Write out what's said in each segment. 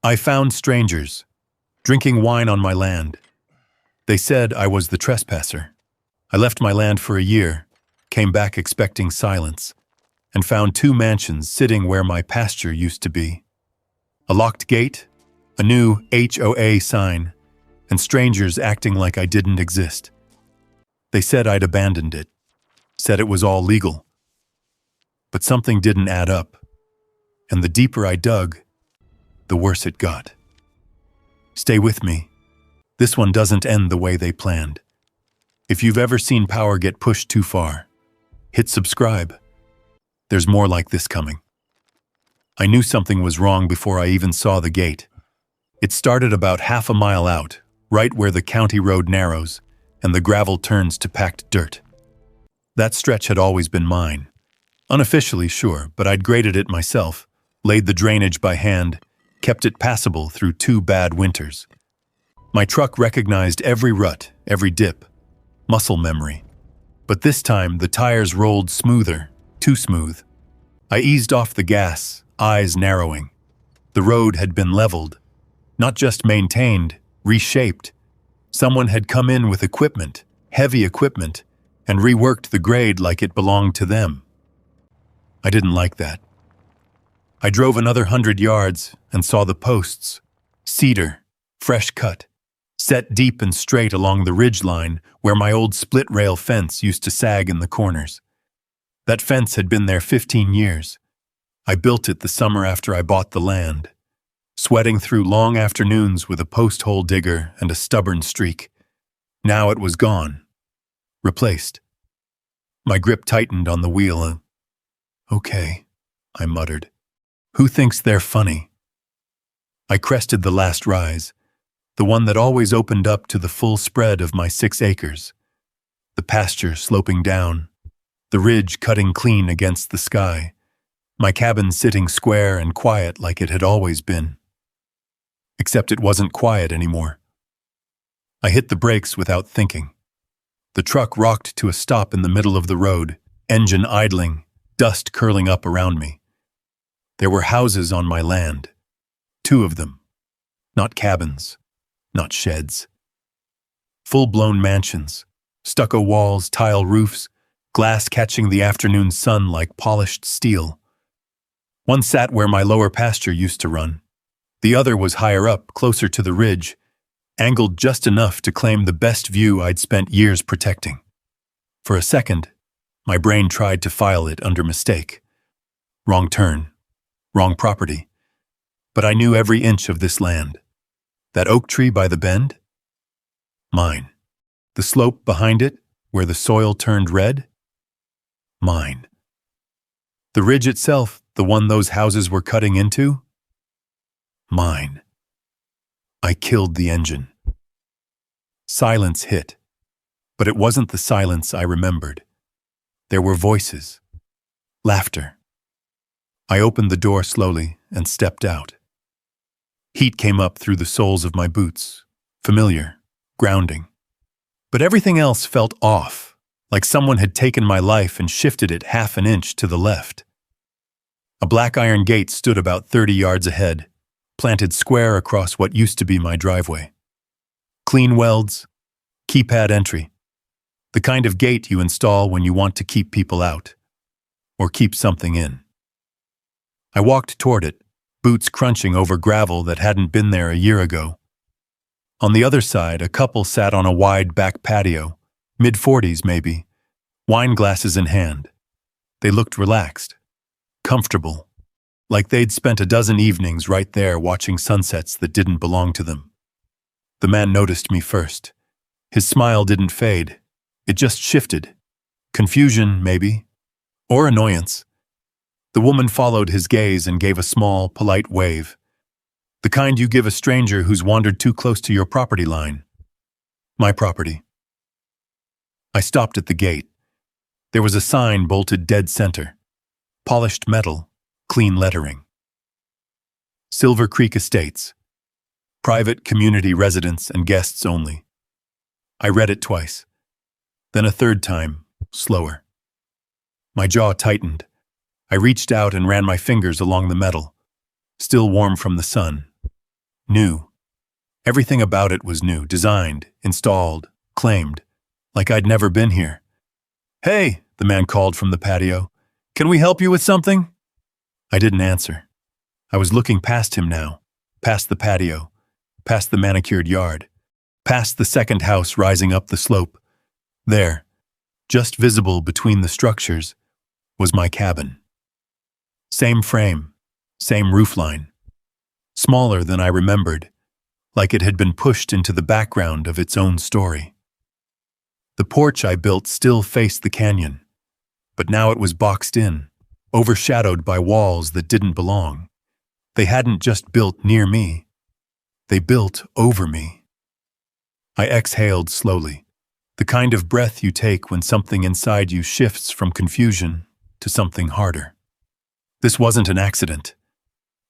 I found strangers, drinking wine on my land. They said I was the trespasser. I left my land for a year, came back expecting silence, and found 2 mansions sitting where my pasture used to be. A locked gate, a new HOA sign, and strangers acting like I didn't exist. They said I'd abandoned it, said it was all legal. But something didn't add up, and the deeper I dug, the worse it got. Stay with me. This one doesn't end the way they planned. If you've ever seen power get pushed too far, hit subscribe. There's more like this coming. I knew something was wrong before I even saw the gate. It started about half a mile out, right where the county road narrows and the gravel turns to packed dirt. That stretch had always been mine. Unofficially, sure, but I'd graded it myself, laid the drainage by hand, kept it passable through 2 bad winters. My truck recognized every rut, every dip, muscle memory. But this time, the tires rolled smoother, too smooth. I eased off the gas, eyes narrowing. The road had been leveled, not just maintained, reshaped. Someone had come in with equipment, heavy equipment, and reworked the grade like it belonged to them. I didn't like that. I drove another 100 yards and saw the posts, cedar, fresh cut, set deep and straight along the ridge line where my old split-rail fence used to sag in the corners. That fence had been there 15 years. I built it the summer after I bought the land, sweating through long afternoons with a post-hole digger and a stubborn streak. Now it was gone, replaced. My grip tightened on the wheel. Okay, I muttered. Who thinks they're funny? I crested the last rise, the one that always opened up to the full spread of my 6 acres. The pasture sloping down, the ridge cutting clean against the sky, my cabin sitting square and quiet like it had always been. Except it wasn't quiet anymore. I hit the brakes without thinking. The truck rocked to a stop in the middle of the road, engine idling, dust curling up around me. There were houses on my land, 2 of them. Not cabins, not sheds. Full-blown mansions, stucco walls, tile roofs, glass catching the afternoon sun like polished steel. One sat where my lower pasture used to run. The other was higher up, closer to the ridge, angled just enough to claim the best view I'd spent years protecting. For a second, my brain tried to file it under mistake. Wrong turn, wrong property. But I knew every inch of this land. That oak tree by the bend? Mine. The slope behind it, where the soil turned red? Mine. The ridge itself, the one those houses were cutting into? Mine. I killed the engine. Silence hit. But it wasn't the silence I remembered. There were voices. Laughter. I opened the door slowly and stepped out. Heat came up through the soles of my boots. Familiar. Grounding. But everything else felt off, like someone had taken my life and shifted it half an inch to the left. A black iron gate stood about 30 yards ahead, planted square across what used to be my driveway. Clean welds, keypad entry. The kind of gate you install when you want to keep people out, or keep something in. I walked toward it, boots crunching over gravel that hadn't been there a year ago. On the other side, a couple sat on a wide back patio, mid-40s maybe, wine glasses in hand. They looked relaxed, comfortable, like they'd spent a dozen evenings right there watching sunsets that didn't belong to them. The man noticed me first. His smile didn't fade. It just shifted. Confusion, maybe, or annoyance. The woman followed his gaze and gave a small, polite wave. The kind you give a stranger who's wandered too close to your property line. My property. I stopped at the gate. There was a sign bolted dead center. Polished metal, clean lettering. Silver Creek Estates. Private community residents and guests only. I read it twice. Then a third time, slower. My jaw tightened. I reached out and ran my fingers along the metal, still warm from the sun, New. Everything about it was new, designed, installed, claimed, like I'd never been here. "Hey," the man called from the patio. "Can we help you with something?" I didn't answer. I was looking past him now, past the patio, past the manicured yard, past the second house rising up the slope. There, just visible between the structures, was my cabin. Same frame, same roofline. Smaller than I remembered, like it had been pushed into the background of its own story. The porch I built still faced the canyon, but now it was boxed in, overshadowed by walls that didn't belong. They hadn't just built near me, they built over me. I exhaled slowly, the kind of breath you take when something inside you shifts from confusion to something harder. This wasn't an accident.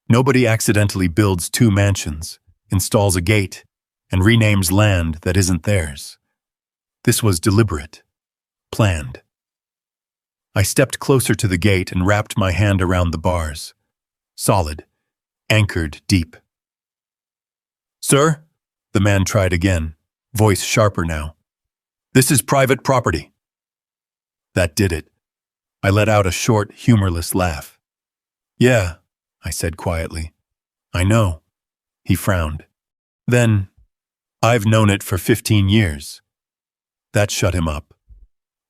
Nobody accidentally builds 2 mansions, installs a gate, and renames land that isn't theirs. This was deliberate, planned. I stepped closer to the gate and wrapped my hand around the bars. Solid, anchored deep. "Sir?" the man tried again, voice sharper now. "This is private property." That did it. I let out a short, humorless laugh. "Yeah," I said quietly. "I know." He frowned. Then, "I've known it for 15 years. That shut him up.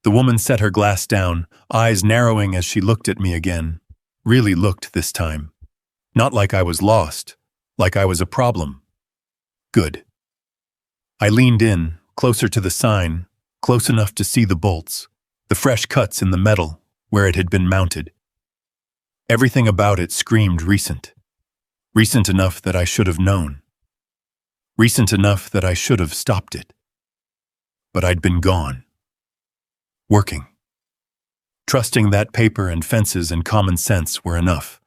The woman set her glass down, eyes narrowing as she looked at me again. Really looked this time. Not like I was lost, like I was a problem. Good. I leaned in, closer to the sign, close enough to see the bolts, the fresh cuts in the metal where it had been mounted. Everything about it screamed recent. Recent enough that I should have known. Recent enough that I should have stopped it. But I'd been gone. Working. Trusting that paper and fences and common sense were enough.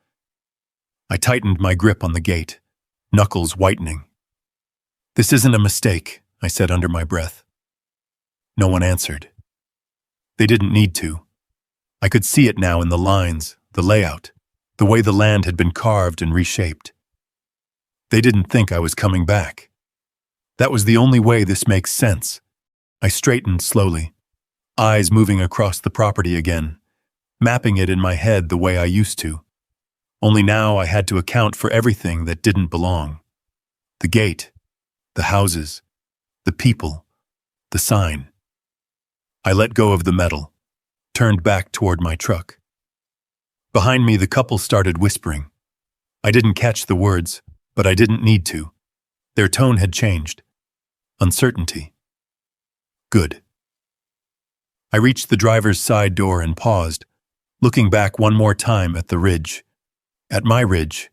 I tightened my grip on the gate, knuckles whitening. "This isn't a mistake," I said under my breath. No one answered. They didn't need to. I could see it now in the lines, the layout, the way the land had been carved and reshaped. They didn't think I was coming back. That was the only way this makes sense. I straightened slowly, eyes moving across the property again, mapping it in my head the way I used to. Only now I had to account for everything that didn't belong. The gate, the houses, the people, the sign. I let go of the metal, turned back toward my truck. Behind me, the couple started whispering. I didn't catch the words, but I didn't need to. Their tone had changed. Uncertainty. Good. I reached the driver's side door and paused, looking back one more time at the ridge. At my ridge.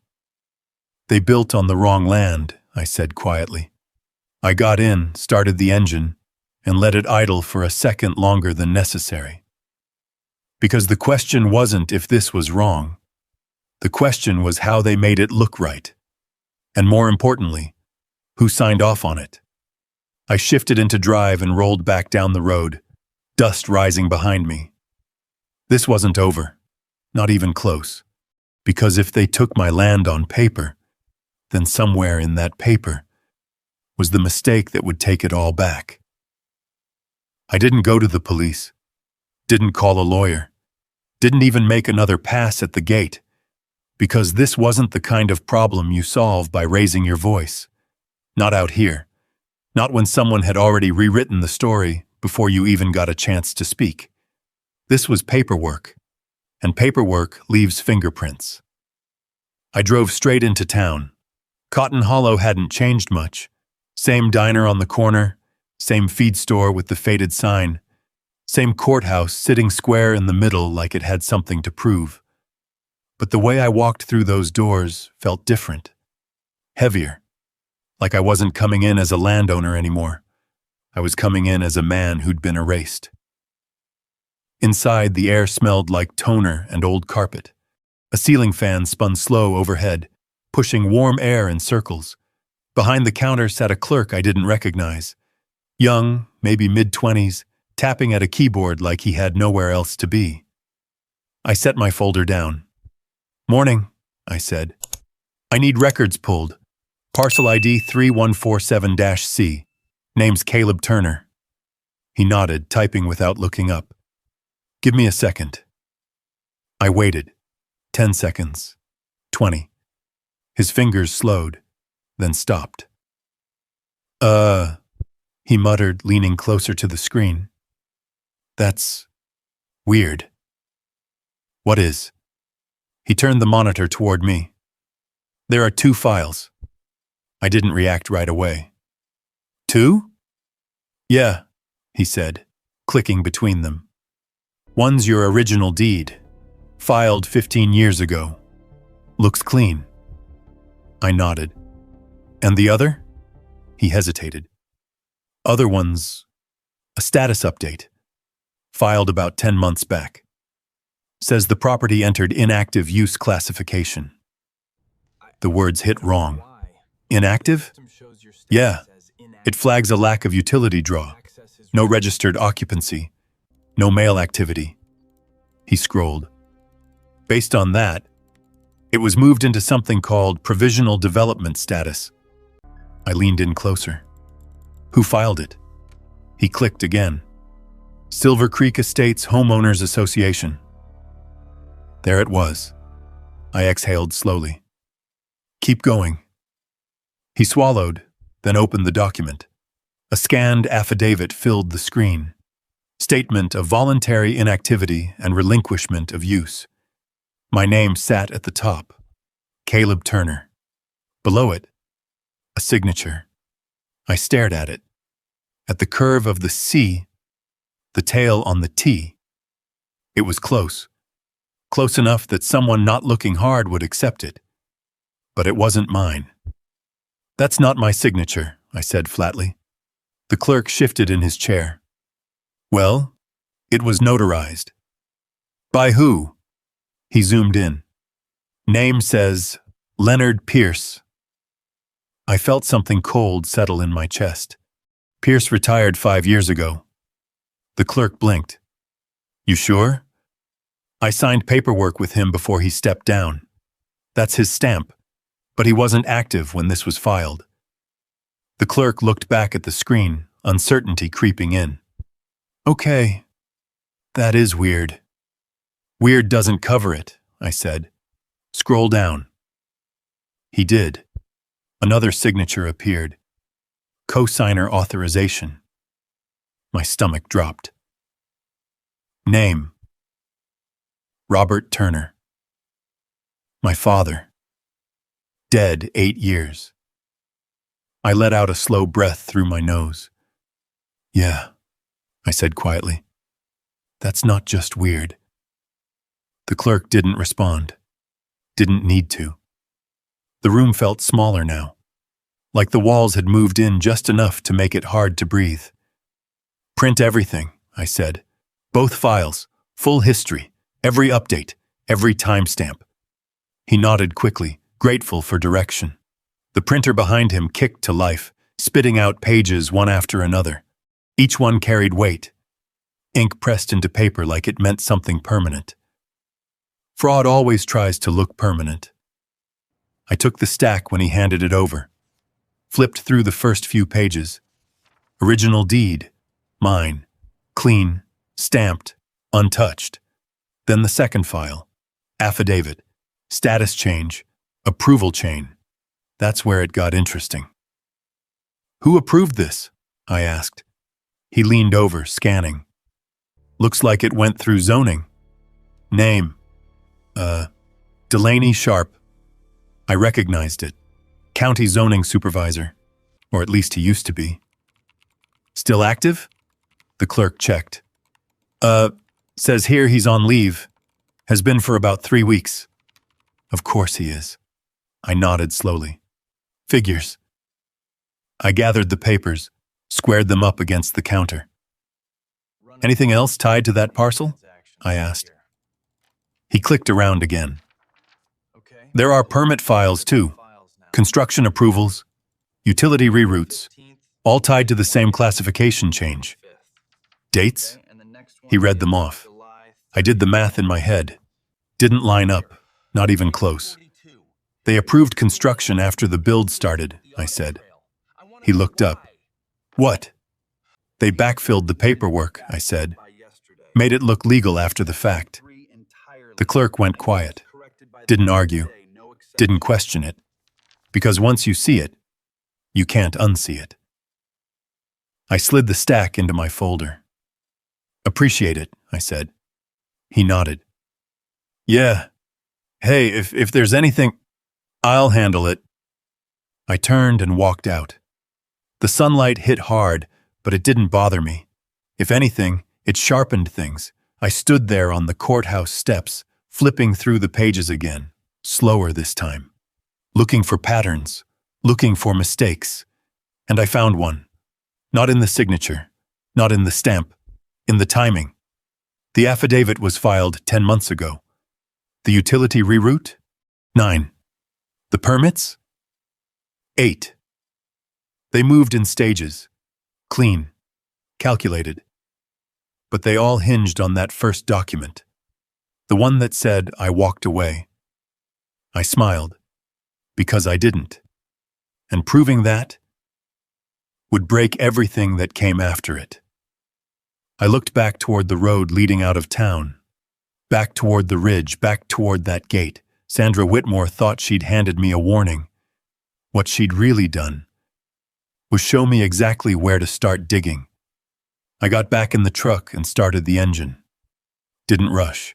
"They built on the wrong land," I said quietly. I got in, started the engine, and let it idle for a second longer than necessary. Because the question wasn't if this was wrong. The question was how they made it look right. And more importantly, who signed off on it. I shifted into drive and rolled back down the road, dust rising behind me. This wasn't over, not even close. Because if they took my land on paper, then somewhere in that paper was the mistake that would take it all back. I didn't go to the police, didn't call a lawyer, didn't even make another pass at the gate, because this wasn't the kind of problem you solve by raising your voice. Not out here. Not when someone had already rewritten the story before you even got a chance to speak. This was paperwork, and paperwork leaves fingerprints. I drove straight into town. Cotton Hollow hadn't changed much. Same diner on the corner, same feed store with the faded sign, same courthouse sitting square in the middle like it had something to prove. But the way I walked through those doors felt different. Heavier. Like I wasn't coming in as a landowner anymore. I was coming in as a man who'd been erased. Inside, the air smelled like toner and old carpet. A ceiling fan spun slow overhead, pushing warm air in circles. Behind the counter sat a clerk I didn't recognize. Young, maybe mid-20s, tapping at a keyboard like he had nowhere else to be. I set my folder down. "Morning," I said. "I need records pulled. Parcel ID 3147-C. Name's Caleb Turner. He nodded, typing without looking up. Give me a second. I waited. 10 seconds. 20. His fingers slowed, then stopped. He muttered, leaning closer to the screen. That's weird. What is? He turned the monitor toward me. There are 2 files. I didn't react right away. 2? Yeah, he said, clicking between them. One's your original deed, filed 15 years ago. Looks clean. I nodded. And the other? He hesitated. Other one's a status update, filed about 10 months back. Says the property entered inactive use classification. The words hit wrong. Inactive? Yeah. It flags a lack of utility draw, no registered occupancy, no mail activity. He scrolled. Based on that, it was moved into something called provisional development status. I leaned in closer. Who filed it? He clicked again. Silver Creek Estates Homeowners Association. There it was. I exhaled slowly. Keep going. He swallowed, then opened the document. A scanned affidavit filled the screen. Statement of voluntary inactivity and relinquishment of use. My name sat at the top. Caleb Turner. Below it, a signature. I stared at it. At the curve of the C, the tail on the T. It was close. Close enough that someone not looking hard would accept it. But it wasn't mine. That's not my signature, I said flatly. The clerk shifted in his chair. Well, it was notarized. By who? He zoomed in. Name says Leonard Pierce. I felt something cold settle in my chest. Pierce retired 5 years ago. The clerk blinked. You sure? I signed paperwork with him before he stepped down. That's his stamp, but he wasn't active when this was filed. The clerk looked back at the screen, uncertainty creeping in. Okay, that is weird. Weird doesn't cover it, I said. Scroll down. He did. Another signature appeared. Co-signer authorization. My stomach dropped. Name. Robert Turner. My father. Dead 8 years. I let out a slow breath through my nose. Yeah, I said quietly. That's not just weird. The clerk didn't respond. Didn't need to. The room felt smaller now, like the walls had moved in just enough to make it hard to breathe. Print everything, I said. Both files, full history, every update, every timestamp. He nodded quickly, grateful for direction. The printer behind him kicked to life, spitting out pages one after another. Each one carried weight. Ink pressed into paper like it meant something permanent. Fraud always tries to look permanent. I took the stack when he handed it over. Flipped through the first few pages. Original deed. Mine. Clean. Stamped. Untouched. Then the second file. Affidavit. Status change. Approval chain. That's where it got interesting. Who approved this? I asked. He leaned over, scanning. Looks like it went through zoning. Name. Delaney Sharp. I recognized it. County zoning supervisor. Or at least he used to be. Still active? The clerk checked. Says here he's on leave. Has been for about 3 weeks. Of course he is. I nodded slowly. Figures. I gathered the papers, squared them up against the counter. Anything else tied to that parcel? I asked. He clicked around again. There are permit files too. Construction approvals, utility reroutes, all tied to the same classification change. Dates? He read them off. I did the math in my head. Didn't line up, not even close. They approved construction after the build started, I said. He looked up. What? They backfilled the paperwork, I said. Made it look legal after the fact. The clerk went quiet. Didn't argue. Didn't question it. Because once you see it, you can't unsee it. I slid the stack into my folder. Appreciate it, I said. He nodded. Yeah. Hey, if there's anything, I'll handle it. I turned and walked out. The sunlight hit hard, but it didn't bother me. If anything, it sharpened things. I stood there on the courthouse steps, flipping through the pages again, slower this time. Looking for patterns, looking for mistakes. And I found one. Not in the signature, not in the stamp, in the timing. The affidavit was filed 10 months ago. The utility reroute? 9. The permits? 8. They moved in stages. Clean. Calculated. But they all hinged on that first document. The one that said I walked away. I smiled. Because I didn't. And proving that would break everything that came after it. I looked back toward the road leading out of town. Back toward the ridge, back toward that gate. Sandra Whitmore thought she'd handed me a warning. What she'd really done was show me exactly where to start digging. I got back in the truck and started the engine. Didn't rush.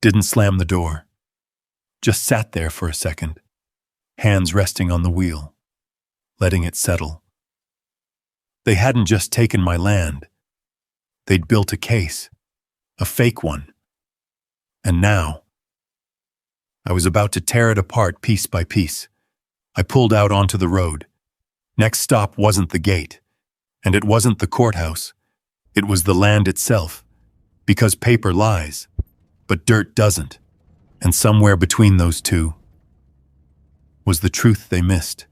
Didn't slam the door. Just sat there for a second, hands resting on the wheel, letting it settle. They hadn't just taken my land. They'd built a case, a fake one. And now, I was about to tear it apart piece by piece. I pulled out onto the road. Next stop wasn't the gate, and it wasn't the courthouse. It was the land itself, because paper lies, but dirt doesn't. And somewhere between those two was the truth they missed.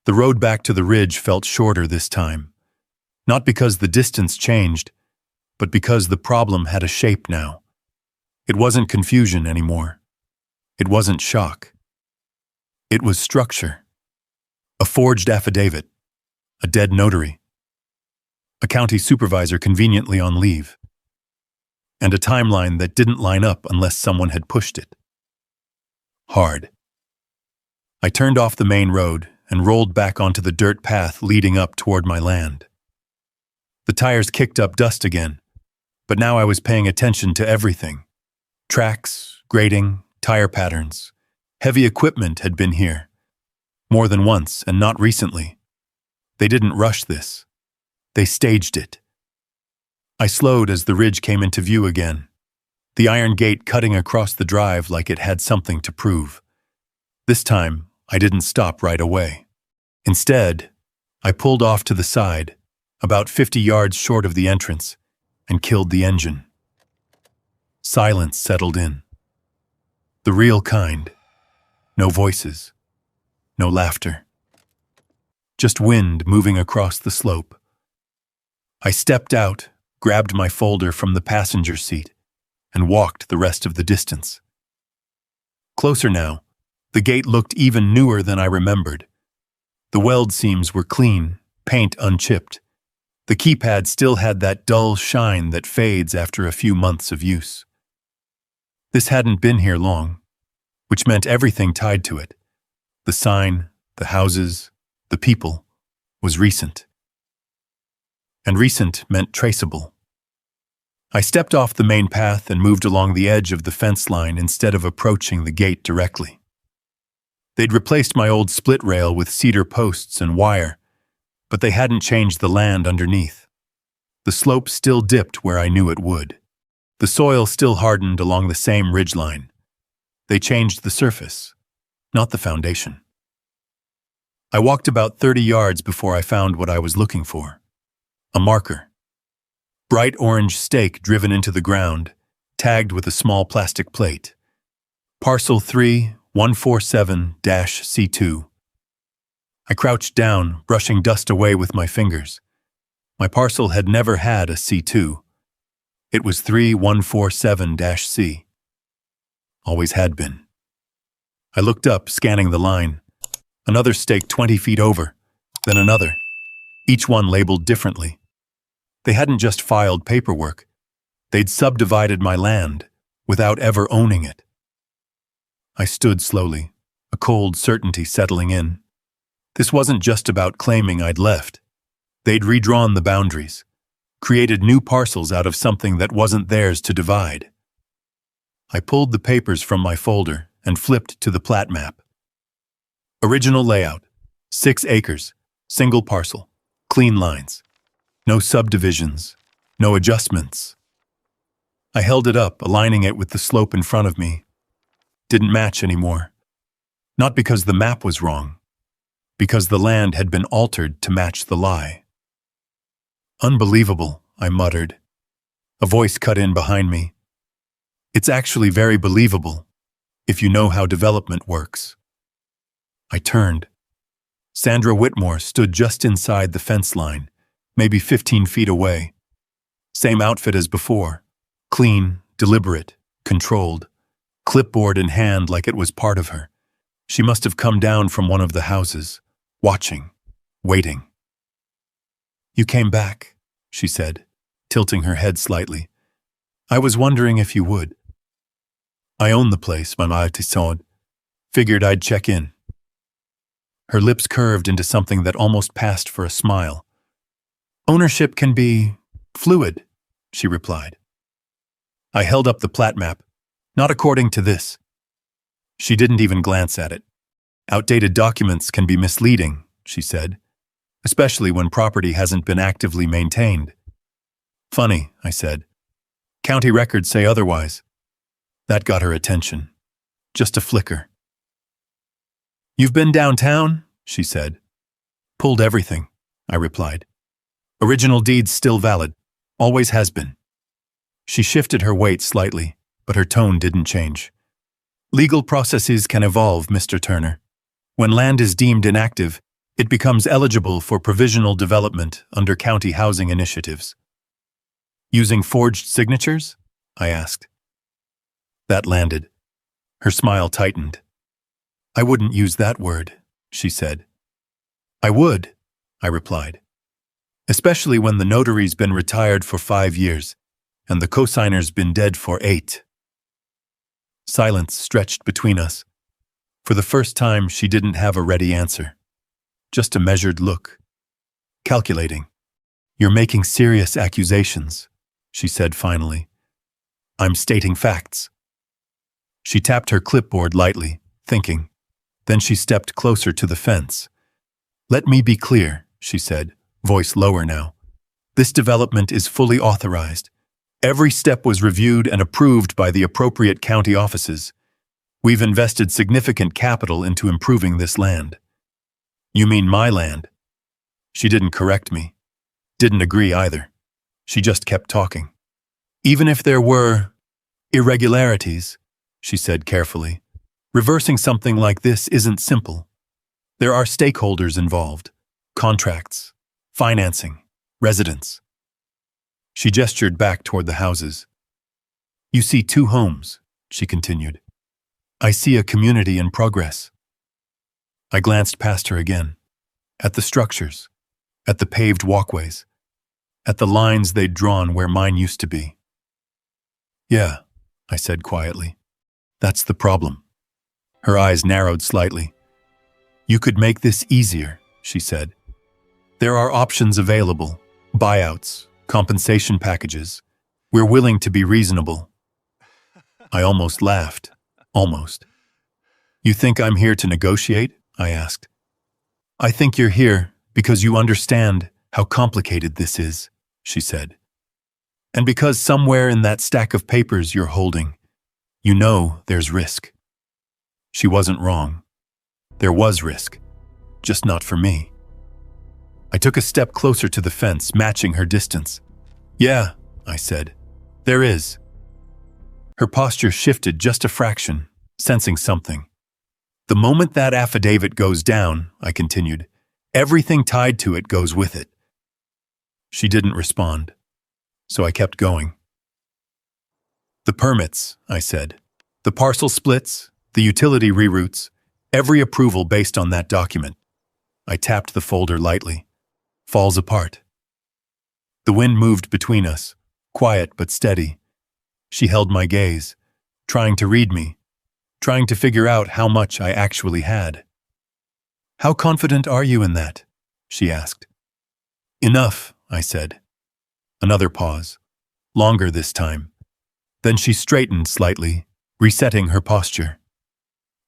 The road back to the ridge felt shorter this time, not because the distance changed, but because the problem had a shape now. It wasn't confusion anymore. It wasn't shock. It was structure. A forged affidavit, a dead notary, a county supervisor conveniently on leave, and a timeline that didn't line up unless someone had pushed it. Hard. I turned off the main road and rolled back onto the dirt path leading up toward my land. The tires kicked up dust again, but now I was paying attention to everything. Tracks, grading, tire patterns. Heavy equipment had been here. More than once, and not recently. They didn't rush this. They staged it. I slowed as the ridge came into view again, the iron gate cutting across the drive like it had something to prove. This time, I didn't stop right away. Instead, I pulled off to the side, about 50 yards short of the entrance, and killed the engine. Silence settled in. The real kind. No voices. No laughter. Just wind moving across the slope. I stepped out, grabbed my folder from the passenger seat, and walked the rest of the distance. Closer now, the gate looked even newer than I remembered. The weld seams were clean, paint unchipped. The keypad still had that dull shine that fades after a few months of use. This hadn't been here long, which meant everything tied to it. The sign, the houses, the people, was recent. And recent meant traceable. I stepped off the main path and moved along the edge of the fence line instead of approaching the gate directly. They'd replaced my old split rail with cedar posts and wire, but they hadn't changed the land underneath. The slope still dipped where I knew it would. The soil still hardened along the same ridgeline. They changed the surface, not the foundation. I walked about 30 yards before I found what I was looking for. A marker. Bright orange stake driven into the ground, tagged with a small plastic plate. Parcel 3, 147-C2. I crouched down, brushing dust away with my fingers. My parcel had never had a C2. It was 3147-C. Always had been. I looked up, scanning the line. Another stake 20 feet over, then another, each one labeled differently. They hadn't just filed paperwork. They'd subdivided my land without ever owning it. I stood slowly, a cold certainty settling in. This wasn't just about claiming I'd left. They'd redrawn the boundaries, created new parcels out of something that wasn't theirs to divide. I pulled the papers from my folder and flipped to the plat map. Original layout, 6 acres, single parcel, clean lines. No subdivisions, no adjustments. I held it up, aligning it with the slope in front of me. Didn't match anymore. Not because the map was wrong, because the land had been altered to match the lie. Unbelievable, I muttered. A voice cut in behind me. It's actually very believable, if you know how development works. I turned. Sandra Whitmore stood just inside the fence line, maybe 15 feet away. Same outfit as before. Clean, deliberate, controlled. Clipboard in hand like it was part of her. She must have come down from one of the houses, watching, waiting. "You came back," she said, tilting her head slightly. "I was wondering if you would." "I own the place, Mama Tisson. Figured I'd check in." Her lips curved into something that almost passed for a smile. "Ownership can be fluid," she replied. I held up the plat map. "Not according to this." She didn't even glance at it. "Outdated documents can be misleading," she said, "especially when property hasn't been actively maintained." "Funny," I said. "County records say otherwise." That got her attention. Just a flicker. "You've been downtown?" she said. "Pulled everything," I replied. "Original deed's still valid. Always has been." She shifted her weight slightly, but her tone didn't change. "Legal processes can evolve, Mr. Turner. When land is deemed inactive, it becomes eligible for provisional development under county housing initiatives." "Using forged signatures?" I asked. That landed. Her smile tightened. "I wouldn't use that word," she said. "I would," I replied. "Especially when the notary's been retired for 5 years and the cosigner's been dead for 8. Silence stretched between us. For the first time, she didn't have a ready answer. Just a measured look. Calculating. "You're making serious accusations," she said finally. "I'm stating facts." She tapped her clipboard lightly, thinking. Then she stepped closer to the fence. "Let me be clear," she said, voice lower now. "This development is fully authorized. Every step was reviewed and approved by the appropriate county offices. We've invested significant capital into improving this land." "You mean my land?" She didn't correct me. Didn't agree either. She just kept talking. "Even if there were irregularities," she said carefully, "reversing something like this isn't simple. There are stakeholders involved. Contracts, financing, residents." She gestured back toward the houses. "You see 2 homes," she continued. "I see a community in progress." I glanced past her again. At the structures, at the paved walkways, at the lines they'd drawn where mine used to be. "Yeah," I said quietly. "That's the problem." Her eyes narrowed slightly. "You could make this easier," she said. "There are options available, buyouts, compensation packages. We're willing to be reasonable." I almost laughed. Almost. "You think I'm here to negotiate?" I asked. "I think you're here because you understand how complicated this is," she said. "And because somewhere in that stack of papers you're holding, you know there's risk." She wasn't wrong. There was risk, just not for me. I took a step closer to the fence, matching her distance. "Yeah," I said, "there is." Her posture shifted just a fraction, sensing something. "The moment that affidavit goes down," I continued, "everything tied to it goes with it." She didn't respond, so I kept going. "The permits," I said. "The parcel splits, the utility reroutes, Every approval based on that document. I tapped the folder lightly. Falls apart. The wind moved between us, quiet but steady. She held my gaze, trying to read me, trying to figure out how much I actually had. "How confident are you in that?" she asked. "Enough," I said. Another pause, longer this time. Then she straightened slightly, resetting her posture.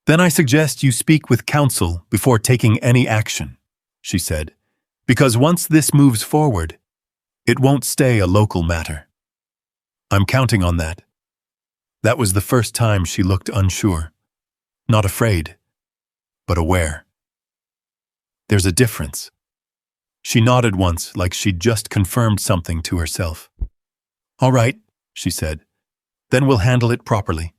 "Then I suggest you speak with counsel before taking any action," she said, "because once this moves forward, it won't stay a local matter." "I'm counting on that." That was the first time she looked unsure. Not afraid, but aware. "There's a difference." She nodded once like she'd just confirmed something to herself. "All right," she said. "Then we'll handle it properly."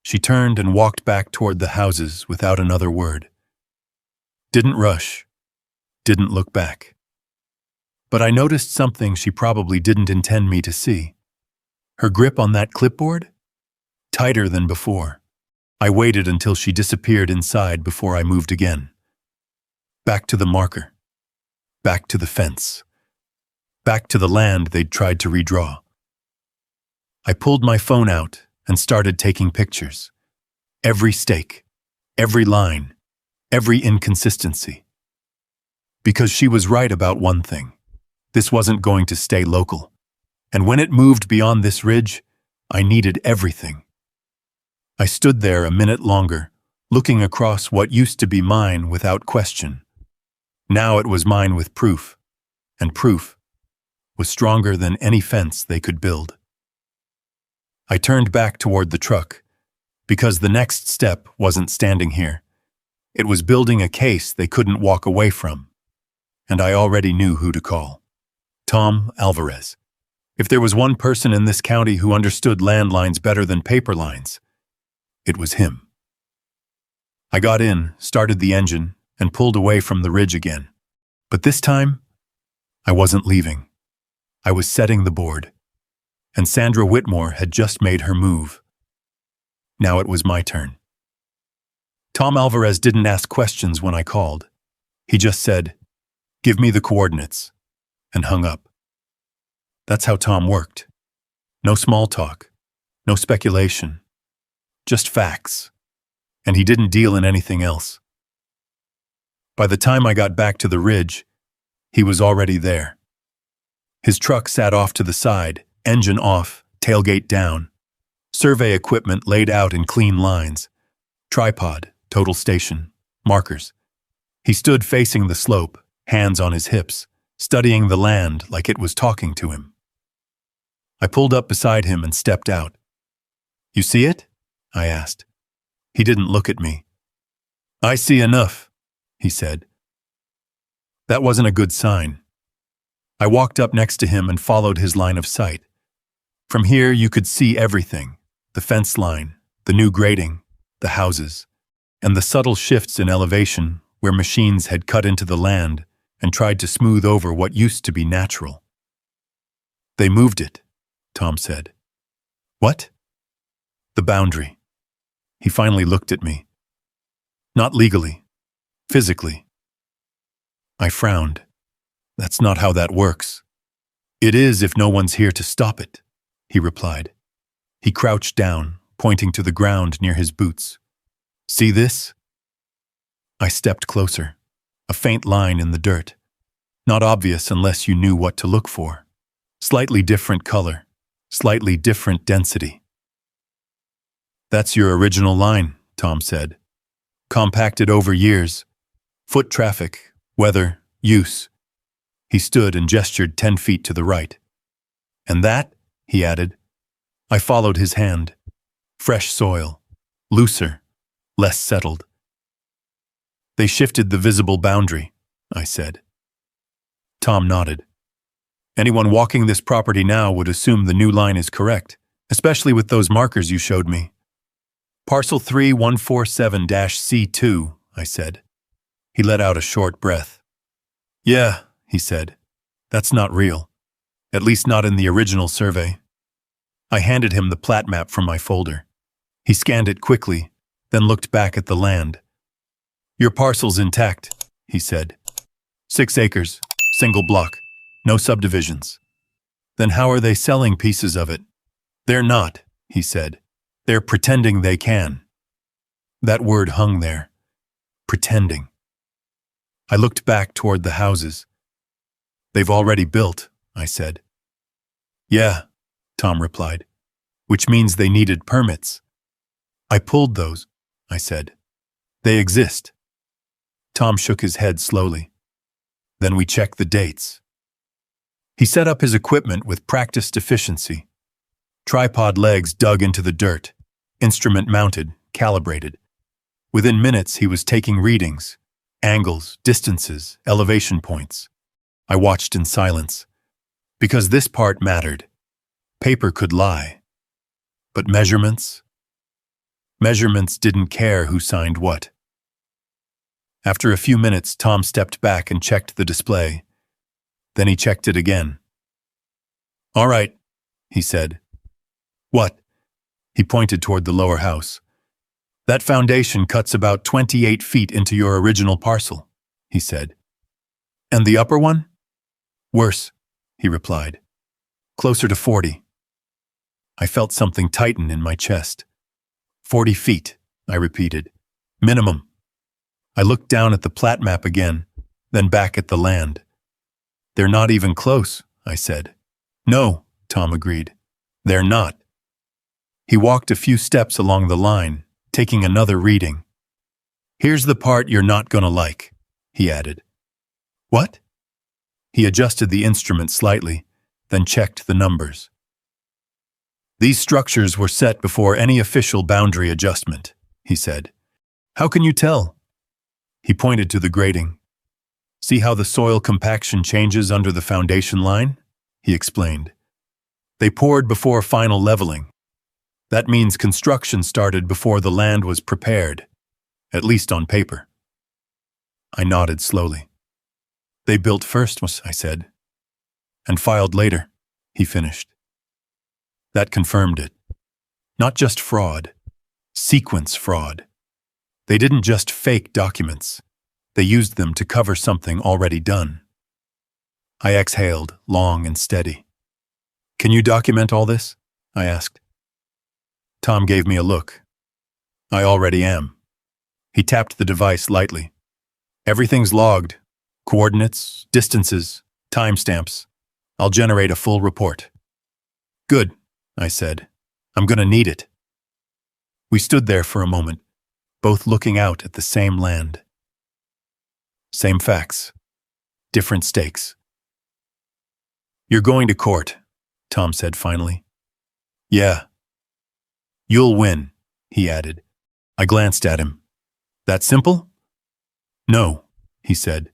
She turned and walked back toward the houses without another word. Didn't rush. Didn't look back. But I noticed something she probably didn't intend me to see. Her grip on that clipboard? Tighter than before. I waited until she disappeared inside before I moved again. Back to the marker. Back to the fence. Back to the land they'd tried to redraw. I pulled my phone out and started taking pictures. Every stake, every line, every inconsistency. Because she was right about one thing. This wasn't going to stay local. And when it moved beyond this ridge, I needed everything. I stood there a minute longer, looking across what used to be mine without question. Now it was mine with proof, and proof was stronger than any fence they could build. I turned back toward the truck, because the next step wasn't standing here. It was building a case they couldn't walk away from, and I already knew who to call. Tom Alvarez. If there was one person in this county who understood landlines better than paper lines, it was him. I got in, started the engine, and pulled away from the ridge again. But this time, I wasn't leaving. I was setting the board. And Sandra Whitmore had just made her move. Now it was my turn. Tom Alvarez didn't ask questions when I called. He just said, "Give me the coordinates," and hung up. That's how Tom worked. No small talk, no speculation, just facts. And he didn't deal in anything else. By the time I got back to the ridge, he was already there. His truck sat off to the side, engine off, tailgate down. Survey equipment laid out in clean lines. Tripod, total station, markers. He stood facing the slope, hands on his hips, studying the land like it was talking to him. I pulled up beside him and stepped out. "You see it?" I asked. He didn't look at me. "I see enough," he said. That wasn't a good sign. I walked up next to him and followed his line of sight. From here you could see everything, the fence line, the new grading, the houses, and the subtle shifts in elevation where machines had cut into the land and tried to smooth over what used to be natural. "They moved it," Tom said. "What?" "The boundary." He finally looked at me. "Not legally, physically." I frowned. "That's not how that works." "It is if no one's here to stop it," he replied. He crouched down, pointing to the ground near his boots. "See this?" I stepped closer. A faint line in the dirt. Not obvious unless you knew what to look for. Slightly different color. Slightly different density. "That's your original line," Tom said. "Compacted over years. Foot traffic, weather, use." He stood and gestured 10 feet to the right. "And that," he added. I followed his hand. Fresh soil. Looser. Less settled. "They shifted the visible boundary," I said. Tom nodded. "Anyone walking this property now would assume the new line is correct, especially with those markers you showed me." "Parcel 3147-C2, I said. He let out a short breath. "Yeah," he said. "That's not real. At least not in the original survey." I handed him the plat map from my folder. He scanned it quickly, then looked back at the land. Your parcel's intact, he said. 6 acres, single block, no subdivisions. Then how are they selling pieces of it? They're not, he said. They're pretending they can. That word hung there. Pretending. I looked back toward the houses. They've already built, I said. Yeah, Tom replied, which means they needed permits. I pulled those, I said. They exist. Tom shook his head slowly. Then we checked the dates. He set up his equipment with practiced efficiency. Tripod legs dug into the dirt, instrument mounted, calibrated. Within minutes, he was taking readings, angles, distances, elevation points. I watched in silence. Because this part mattered. Paper could lie. But measurements? Measurements didn't care who signed what. After a few minutes, Tom stepped back and checked the display. Then he checked it again. All right, he said. What? He pointed toward the lower house. That foundation cuts about 28 feet into your original parcel, he said. And the upper one? Worse, he replied. Closer to 40. I felt something tighten in my chest. 40 feet, I repeated. Minimum. I looked down at the plat map again, then back at the land. They're not even close, I said. No, Tom agreed. They're not. He walked a few steps along the line, taking another reading. Here's the part you're not gonna like, he added. What? He adjusted the instrument slightly, then checked the numbers. These structures were set before any official boundary adjustment, he said. How can you tell? He pointed to the grading. See how the soil compaction changes under the foundation line? He explained. They poured before final leveling. That means construction started before the land was prepared, at least on paper. I nodded slowly. They built first, I said. And filed later, he finished. That confirmed it. Not just fraud, sequence fraud. They didn't just fake documents. They used them to cover something already done. I exhaled, long and steady. Can you document all this? I asked. Tom gave me a look. I already am. He tapped the device lightly. Everything's logged. Coordinates, distances, timestamps. I'll generate a full report. Good, I said. I'm gonna need it. We stood there for a moment, both looking out at the same land. Same facts. Different stakes. You're going to court, Tom said finally. Yeah. You'll win, he added. I glanced at him. That simple? No, he said,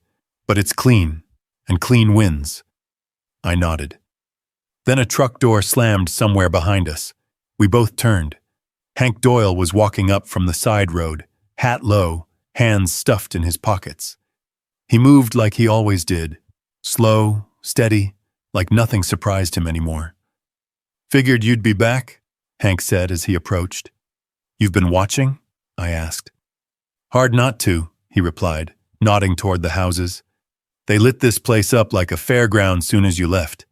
but it's clean, and clean wins. I nodded. Then a truck door slammed somewhere behind us. We both turned. Hank Doyle was walking up from the side road, hat low, hands stuffed in his pockets. He moved like he always did, slow, steady, like nothing surprised him anymore. Figured you'd be back, Hank said as he approached. You've been watching? I asked. Hard not to, he replied, nodding toward the houses. They lit this place up like a fairground soon as you left.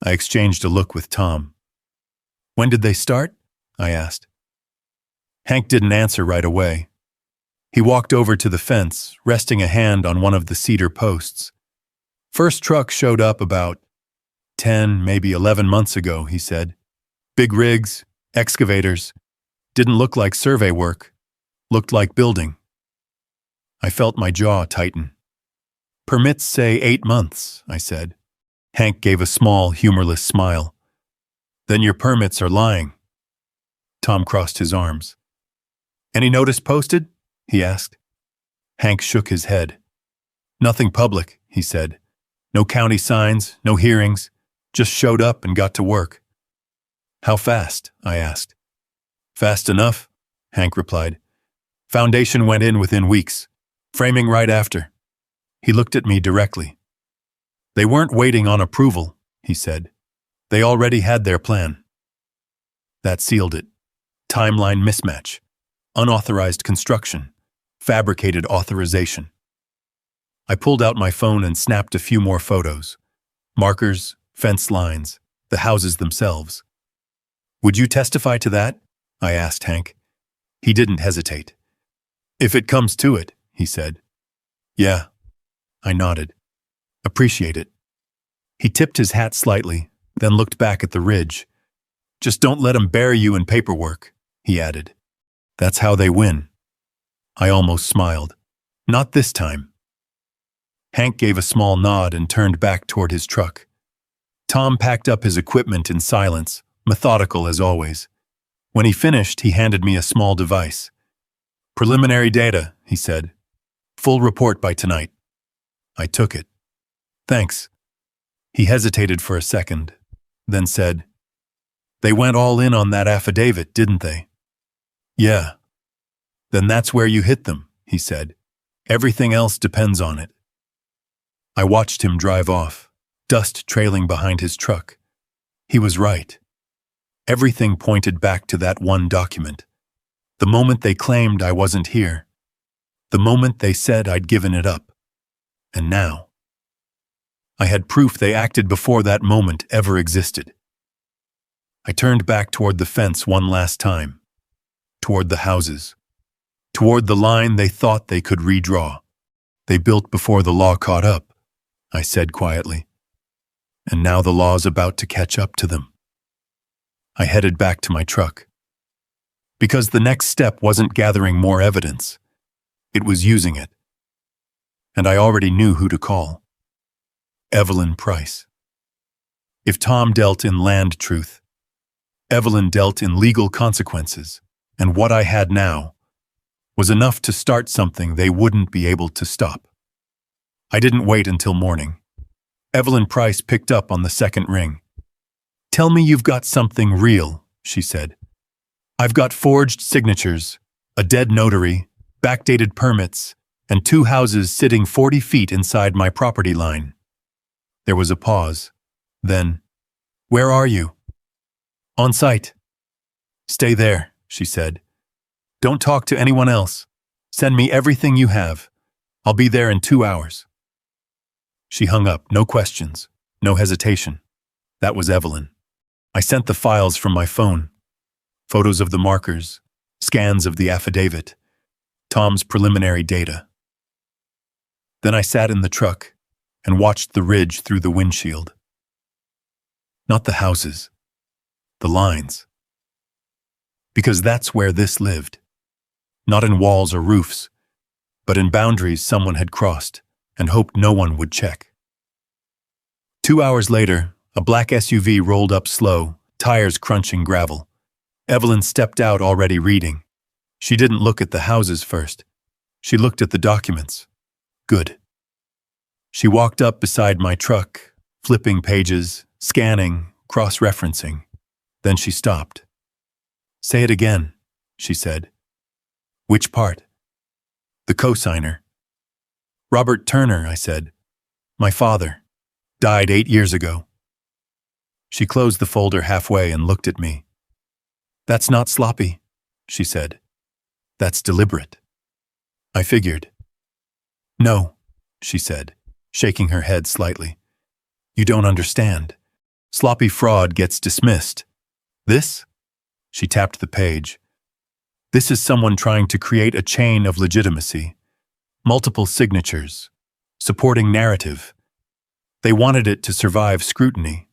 I exchanged a look with Tom. When did they start? I asked. Hank didn't answer right away. He walked over to the fence, resting a hand on one of the cedar posts. First truck showed up about 10, maybe 11 months ago, he said. Big rigs, excavators. Didn't look like survey work. Looked like building. I felt my jaw tighten. Permits say 8 months, I said. Hank gave a small, humorless smile. Then your permits are lying. Tom crossed his arms. Any notice posted? He asked. Hank shook his head. Nothing public, he said. No county signs, no hearings. Just showed up and got to work. How fast? I asked. Fast enough, Hank replied. Foundation went in within weeks. Framing right after. He looked at me directly. They weren't waiting on approval, he said. They already had their plan. That sealed it. Timeline mismatch. Unauthorized construction. fabricated authorization. I pulled out my phone and snapped a few more photos. Markers, fence lines, the houses themselves. "Would you testify to that?" I asked Hank. He didn't hesitate. "If it comes to it," he said. "Yeah." I nodded. "Appreciate it." He tipped his hat slightly, then looked back at the ridge. "Just don't let 'em bury you in paperwork," he added. "That's how they win." I almost smiled. "Not this time." Hank gave a small nod and turned back toward his truck. Tom packed up his equipment in silence, methodical as always. When he finished, he handed me a small device. "Preliminary data," he said. "Full report by tonight." I took it. "Thanks." He hesitated for a second, then said, "They went all in on that affidavit, didn't they?" "Yeah." "Then that's where you hit them," he said. "Everything else depends on it." I watched him drive off, dust trailing behind his truck. He was right. Everything pointed back to that one document. The moment they claimed I wasn't here. The moment they said I'd given it up. And now. I had proof they acted before that moment ever existed. I turned back toward the fence one last time. Toward the houses. Toward the line they thought they could redraw. They built before the law caught up, I said quietly. And now the law's about to catch up to them. I headed back to my truck. Because the next step wasn't gathering more evidence. It was using it. And I already knew who to call. Evelyn Price. If Tom dealt in land truth, Evelyn dealt in legal consequences, and what I had now was enough to start something they wouldn't be able to stop. I didn't wait until morning. Evelyn Price picked up on the second ring. "Tell me you've got something real," she said. "I've got forged signatures, a dead notary, backdated permits, and 2 houses sitting 40 feet inside my property line." There was a pause. Then, "Where are you?" "On site." "Stay there," she said. "Don't talk to anyone else. Send me everything you have. I'll be there in 2 hours." She hung up, no questions, no hesitation. That was Evelyn. I sent the files from my phone. Photos of the markers, scans of the affidavit, Tom's preliminary data. Then I sat in the truck and watched the ridge through the windshield. Not the houses, the lines. Because that's where this lived. Not in walls or roofs, but in boundaries someone had crossed and hoped no one would check. 2 hours later, a black SUV rolled up slow, tires crunching gravel. Evelyn stepped out already reading. She didn't look at the houses first. She looked at the documents. Good. She walked up beside my truck, flipping pages, scanning, cross-referencing. Then she stopped. "Say it again," she said. "Which part?" "The cosigner." "Robert Turner," I said. "My father. Died 8 years ago." She closed the folder halfway and looked at me. "That's not sloppy," she said. "That's deliberate." I figured. "No," she said, shaking her head slightly. "You don't understand. Sloppy fraud gets dismissed. This?" She tapped the page. "This is someone trying to create a chain of legitimacy. Multiple signatures. Supporting narrative. They wanted it to survive scrutiny.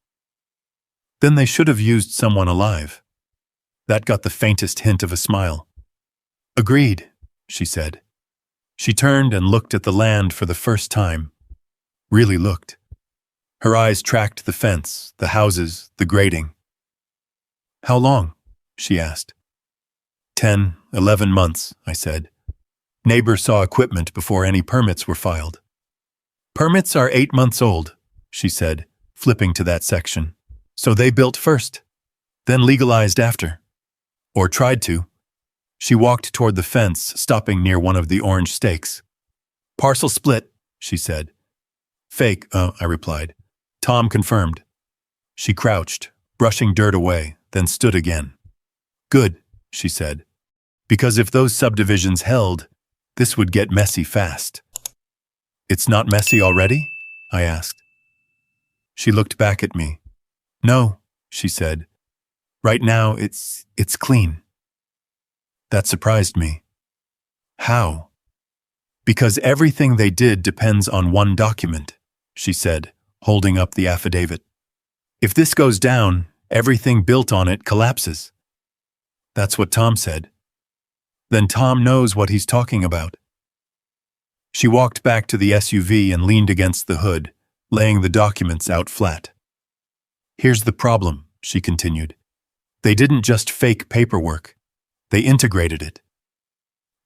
Then they should have used someone alive." That got the faintest hint of a smile. "Agreed," she said. She turned and looked at the land for the first time. Really looked. Her eyes tracked the fence, the houses, the grading. "How long?" she asked. 10, 11 months, I said. "Neighbor saw equipment before any permits were filed." "Permits are 8 months old," she said, flipping to that section. "So they built first, then legalized after. Or tried to." She walked toward the fence, stopping near one of the orange stakes. "Parcel split," she said. "Fake," I replied. Tom confirmed. She crouched, brushing dirt away, then stood again. "Good," she said. "Because if those subdivisions held, This would get messy fast. It's not messy already? I asked. She looked back at me. No, she said. Right now, it's clean. That surprised me. How? Because everything they did depends on one document, she said, holding up the affidavit. If this goes down, everything built on it collapses. That's what Tom said. Then Tom knows what he's talking about. She walked back to the SUV and leaned against the hood, laying the documents out flat. Here's the problem, she continued. They didn't just fake paperwork. They integrated it.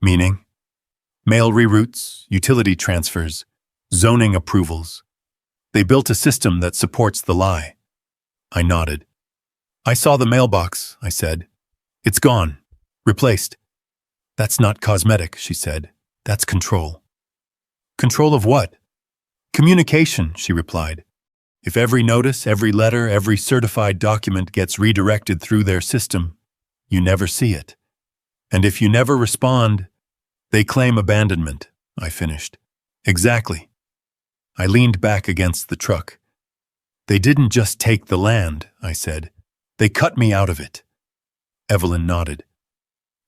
Meaning? Mail reroutes, utility transfers, zoning approvals. They built a system that supports the lie. I nodded. I saw the mailbox, I said. It's gone. Replaced. That's not cosmetic, she said. That's control. Control of what? Communication, she replied. If every notice, every letter, every certified document gets redirected through their system, you never see it. And if you never respond, they claim abandonment, I finished. Exactly. I leaned back against the truck. They didn't just take the land, I said. They cut me out of it. Evelyn nodded.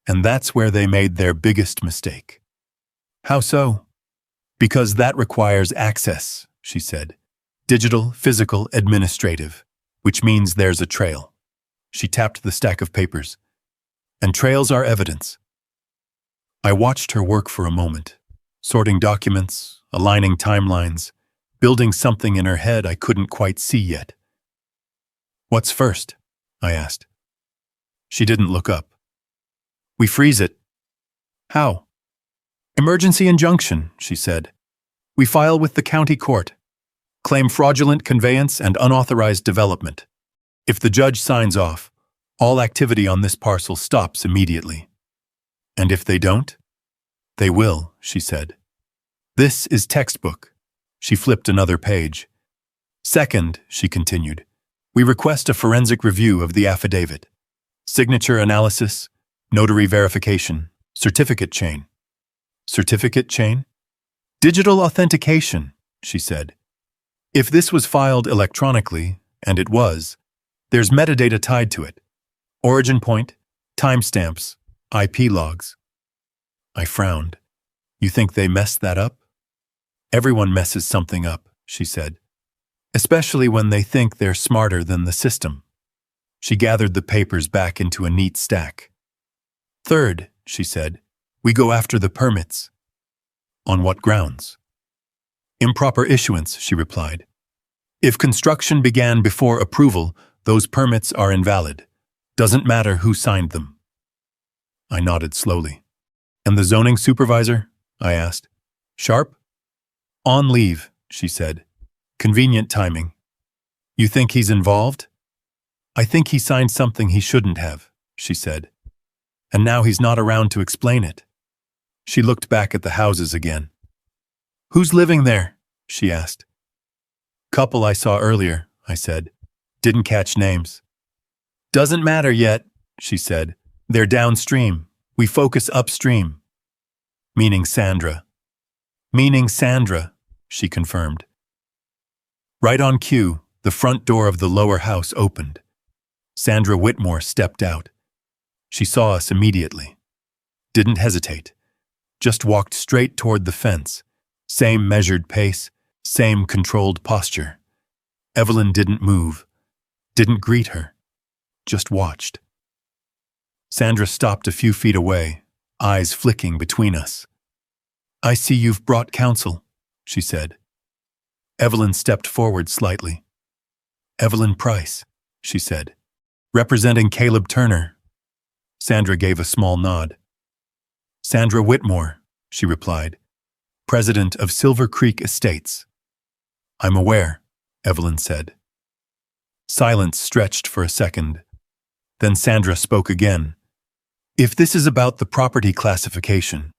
And that's where they made their biggest mistake. How so? Because that requires access, she said. Digital, physical, administrative, which means there's a trail. She tapped the stack of papers. And trails are evidence. I watched her work for a moment, sorting documents, aligning timelines, building something in her head I couldn't quite see yet. What's first? I asked. She didn't look up. We freeze it. How? Emergency injunction, she said. We file with the county court. Claim fraudulent conveyance and unauthorized development. If the judge signs off, all activity on this parcel stops immediately. And if they don't? They will, she said. This is textbook. She flipped another page. Second, she continued, we request a forensic review of the affidavit. Signature analysis, notary verification, certificate chain. Certificate chain? Digital authentication, she said. If this was filed electronically, and it was, there's metadata tied to it. Origin point, timestamps, IP logs. I frowned. You think they messed that up? Everyone messes something up, she said. Especially when they think they're smarter than the system. She gathered the papers back into a neat stack. Third, she said, we go after the permits. On what grounds? Improper issuance, she replied. If construction began before approval, those permits are invalid. Doesn't matter who signed them. I nodded slowly. And the zoning supervisor? I asked. Sharp? On leave, she said. Convenient timing. You think he's involved? I think he signed something he shouldn't have, she said. And now he's not around to explain it. She looked back at the houses again. Who's living there? She asked. Couple I saw earlier, I said. Didn't catch names. Doesn't matter yet, she said. They're downstream. We focus upstream. Meaning Sandra. Meaning Sandra, she confirmed. Right on cue, the front door of the lower house opened. Sandra Whitmore stepped out. She saw us immediately. Didn't hesitate. Just walked straight toward the fence. Same measured pace, same controlled posture. Evelyn didn't move. Didn't greet her. Just watched. Sandra stopped a few feet away, eyes flicking between us. I see you've brought counsel, she said. Evelyn stepped forward slightly. Evelyn Price, she said. Representing Caleb Turner. Sandra gave a small nod. Sandra Whitmore, she replied. President of Silver Creek Estates. I'm aware, Evelyn said. Silence stretched for a second. Then Sandra spoke again. If this is about the property classification,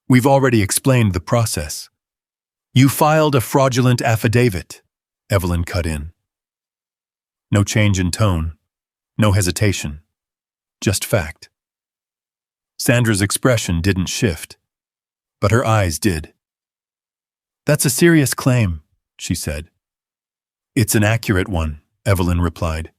we've already explained the process. You filed a fraudulent affidavit, Evelyn cut in. No change in tone, no hesitation, just fact. Sandra's expression didn't shift. but her eyes did. "That's a serious claim," she said. "It's an accurate one," Evelyn replied.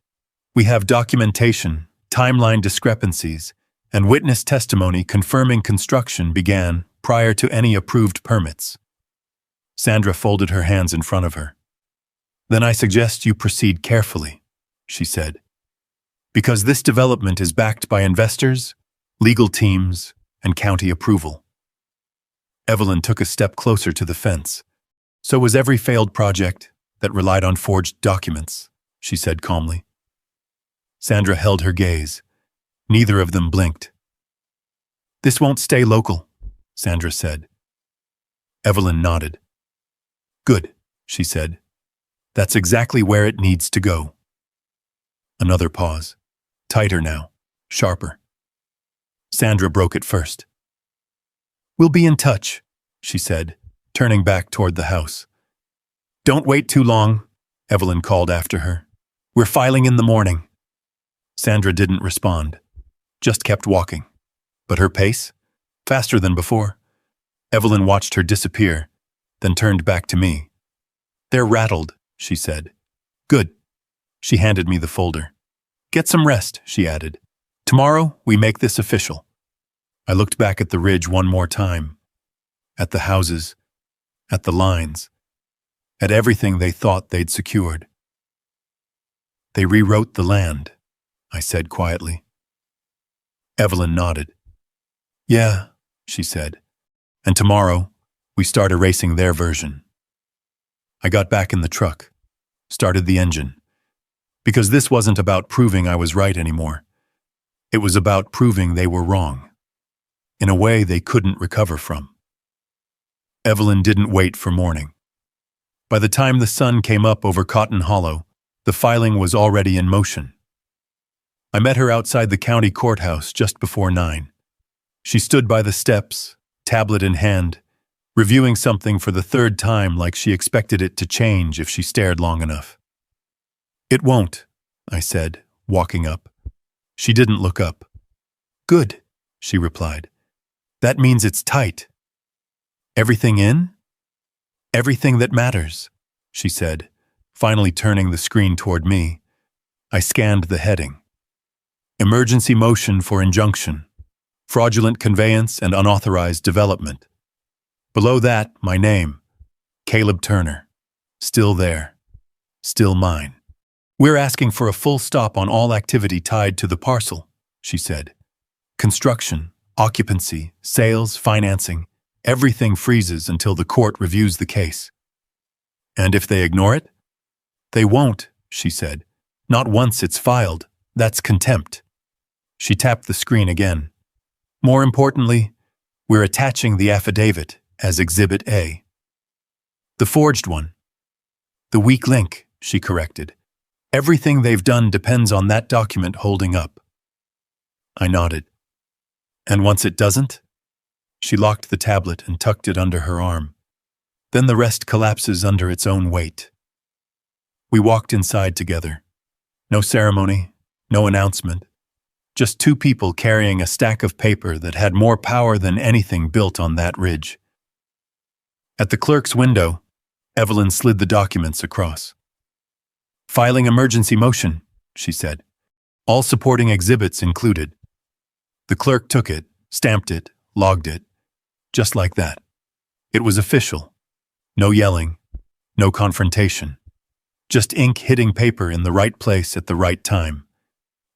"We have documentation, timeline discrepancies, and witness testimony confirming construction began prior to any approved permits." Sandra folded her hands in front of her. "Then I suggest you proceed carefully," she said, "because this development is backed by investors, legal teams, and county approval." Evelyn took a step closer to the fence. "So was every failed project that relied on forged documents," she said calmly. Sandra held her gaze. Neither of them blinked. "This won't stay local," Sandra said. Evelyn nodded. "Good," she said. "That's exactly where it needs to go." Another pause. Tighter now. Sharper. Sandra broke it first. "We'll be in touch," she said, turning back toward the house. "Don't wait too long," Evelyn called after her. "We're filing in the morning." Sandra didn't respond, just kept walking. But her pace? Faster than before. Evelyn watched her disappear, then turned back to me. "They're rattled," she said. "Good." She handed me the folder. "Get some rest," she added. "Tomorrow, we make this official." I looked back at the ridge one more time. At the houses. At the lines. At everything they thought they'd secured. "They rewrote the land," I said quietly. Evelyn nodded. "Yeah," she said. "And tomorrow, we start erasing their version." I got back in the truck, started the engine, because this wasn't about proving I was right anymore. It was about proving they were wrong, in a way they couldn't recover from. Evelyn didn't wait for morning. By the time the sun came up over Cotton Hollow, the filing was already in motion. I met her outside the county courthouse just before 9. She stood by the steps, tablet in hand, reviewing something for the third time like she expected it to change if she stared long enough. "It won't," I said, walking up. She didn't look up. "Good," she replied. "That means it's tight." "Everything in?" "Everything that matters," she said, finally turning the screen toward me. I scanned the heading. Emergency motion for injunction, fraudulent conveyance and unauthorized development. Below that, my name, Caleb Turner. Still there. Still mine. "We're asking for a full stop on all activity tied to the parcel," she said. "Construction, occupancy, sales, financing, everything freezes until the court reviews the case." "And if they ignore it?" "They won't," she said. "Not once it's filed. That's contempt." She tapped the screen again. "More importantly, we're attaching the affidavit as Exhibit A." "The forged one." "The weak link," she corrected. "Everything they've done depends on that document holding up." I nodded. "And once it doesn't?" She locked the tablet and tucked it under her arm. "Then the rest collapses under its own weight." We walked inside together. No ceremony, no announcement. Just two people carrying a stack of paper that had more power than anything built on that ridge. At the clerk's window, Evelyn slid the documents across. "Filing emergency motion," she said. "All supporting exhibits included." The clerk took it, stamped it, logged it. Just like that. It was official. No yelling, no confrontation. Just ink hitting paper in the right place at the right time.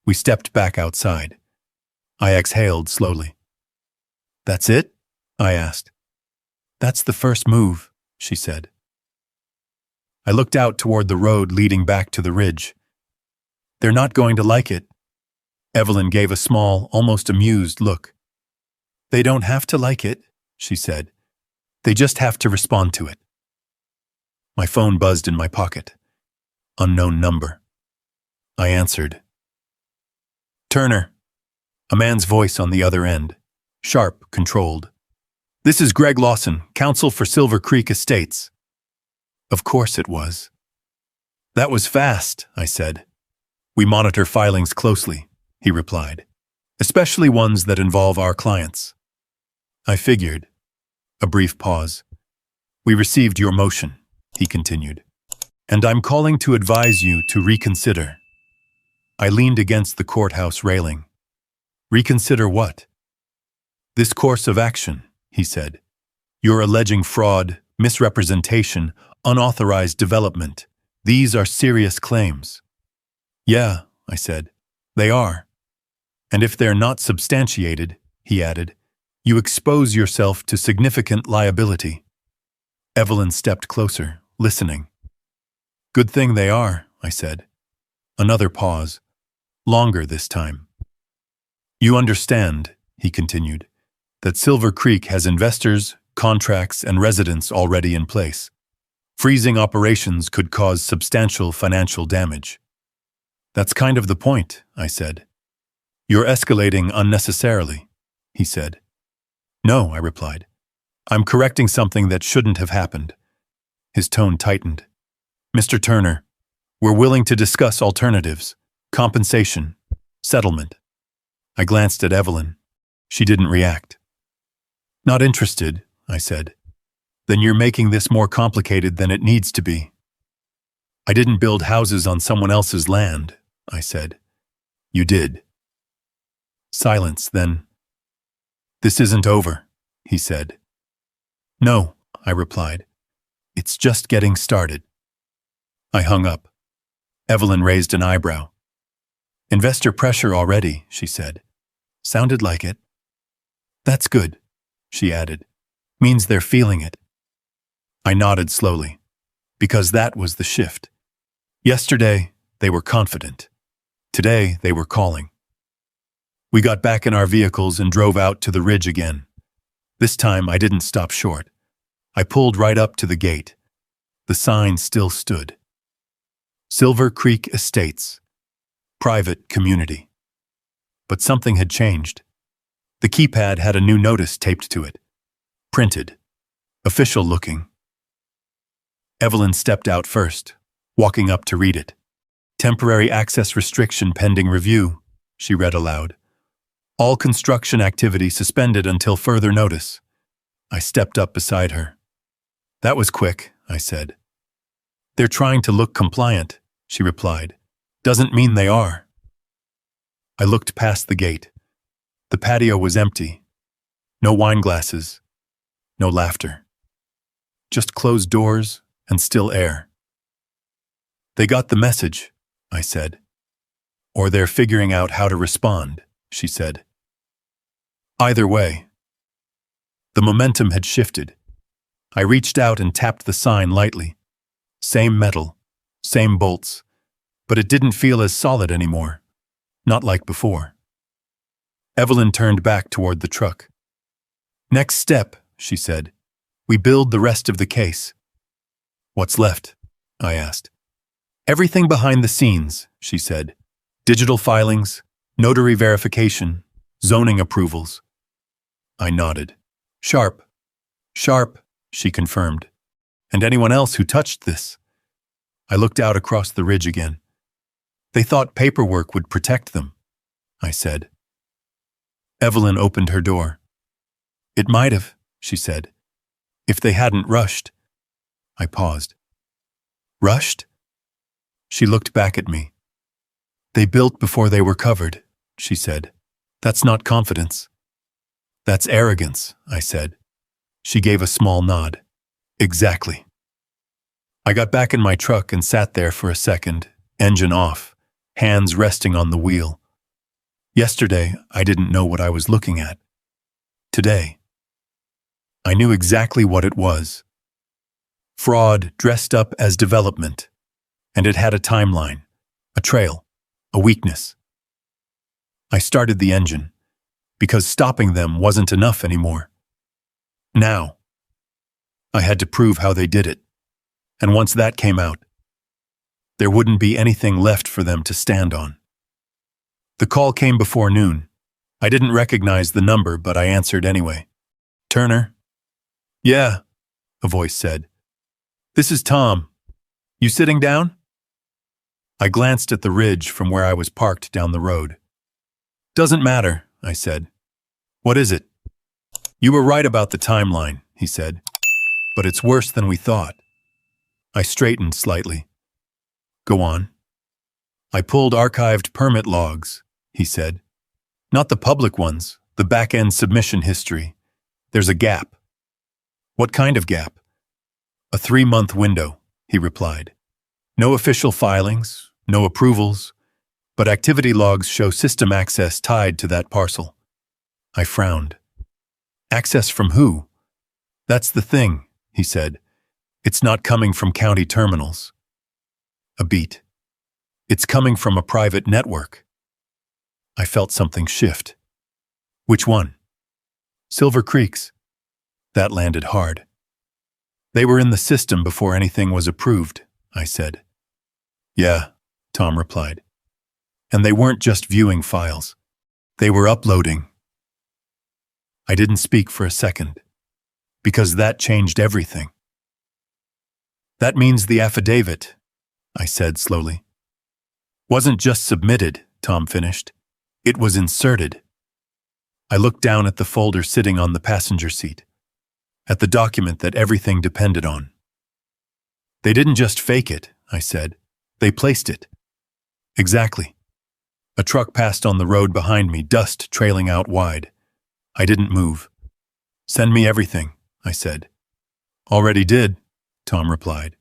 We stepped back outside. I exhaled slowly. "That's it?" I asked. "That's the first move," she said. I looked out toward the road leading back to the ridge. "They're not going to like it." Evelyn gave a small, almost amused look. "They don't have to like it," she said. "They just have to respond to it." My phone buzzed in my pocket. Unknown number. I answered. "Turner." A man's voice on the other end. Sharp, controlled. "This is Greg Lawson, counsel for Silver Creek Estates." Of course it was. "That was fast," I said. "We monitor filings closely," he replied. "Especially ones that involve our clients." I figured. A brief pause. We received your motion, he continued. And I'm calling to advise you to reconsider. I leaned against the courthouse railing. Reconsider what? This course of action, he said. You're alleging fraud, misrepresentation, unauthorized development. These are serious claims. Yeah, I said. They are. And if they're not substantiated, he added, you expose yourself to significant liability. Evelyn stepped closer, listening. Good thing they are, I said. Another pause. Longer this time. You understand, he continued, that Silver Creek has investors, contracts, and residents already in place. Freezing operations could cause substantial financial damage. That's kind of the point, I said. You're escalating unnecessarily, he said. No, I replied. I'm correcting something that shouldn't have happened. His tone tightened. Mr. Turner, we're willing to discuss alternatives, compensation, settlement. I glanced at Evelyn. She didn't react. Not interested, I said. Then you're making this more complicated than it needs to be. I didn't build houses on someone else's land, I said. You did. Silence, then. This isn't over, he said. No, I replied. It's just getting started. I hung up. Evelyn raised an eyebrow. Investor pressure already, she said. Sounded like it. That's good, she added. Means they're feeling it. I nodded slowly, because that was the shift. Yesterday, they were confident. Today, they were calling. We got back in our vehicles and drove out to the ridge again. This time, I didn't stop short. I pulled right up to the gate. The sign still stood. Silver Creek Estates. Private community. But something had changed. The keypad had a new notice taped to it. Printed. Official looking. Evelyn stepped out first, walking up to read it. Temporary access restriction pending review, she read aloud. All construction activity suspended until further notice. I stepped up beside her. That was quick, I said. They're trying to look compliant, she replied. Doesn't mean they are. I looked past the gate. The patio was empty. No wine glasses. No laughter. Just closed doors and still air. They got the message, I said. Or they're figuring out how to respond, she said. Either way. The momentum had shifted. I reached out and tapped the sign lightly. Same metal, same bolts, but it didn't feel as solid anymore. Not like before. Evelyn turned back toward the truck. Next step, she said. We build the rest of the case. What's left? I asked. Everything behind the scenes, she said. Digital filings, notary verification, zoning approvals. I nodded. Sharp, she confirmed. And anyone else who touched this? I looked out across the ridge again. They thought paperwork would protect them, I said. Evelyn opened her door. It might have, she said, if they hadn't rushed. I paused. Rushed? She looked back at me. They built before they were covered, she said. That's not confidence. That's arrogance, I said. She gave a small nod. Exactly. I got back in my truck and sat there for a second, engine off, hands resting on the wheel. Yesterday, I didn't know what I was looking at. Today, I knew exactly what it was. Fraud dressed up as development, and it had a timeline, a trail, a weakness. I started the engine, because stopping them wasn't enough anymore. Now, I had to prove how they did it, and once that came out, there wouldn't be anything left for them to stand on. The call came before noon. I didn't recognize the number, but I answered anyway. Turner? Yeah, a voice said. This is Tom. You sitting down? I glanced at the ridge from where I was parked down the road. Doesn't matter, I said. What is it? You were right about the timeline, he said. But it's worse than we thought. I straightened slightly. Go on. I pulled archived permit logs, he said. Not the public ones, the back-end submission history. There's a gap. What kind of gap? A 3-month window, he replied. No official filings, no approvals, but activity logs show system access tied to that parcel. I frowned. Access from who? That's the thing, he said. It's not coming from county terminals. A beat. It's coming from a private network. I felt something shift. Which one? Silver Creek's. That landed hard. They were in the system before anything was approved, I said. Yeah, Tom replied. And they weren't just viewing files. They were uploading. I didn't speak for a second, because that changed everything. That means the affidavit, I said slowly. Wasn't just submitted, Tom finished. It was inserted. I looked down at the folder sitting on the passenger seat, at the document that everything depended on. They didn't just fake it, I said. They placed it. Exactly. A truck passed on the road behind me, dust trailing out wide. I didn't move. Send me everything, I said. Already did, Tom replied.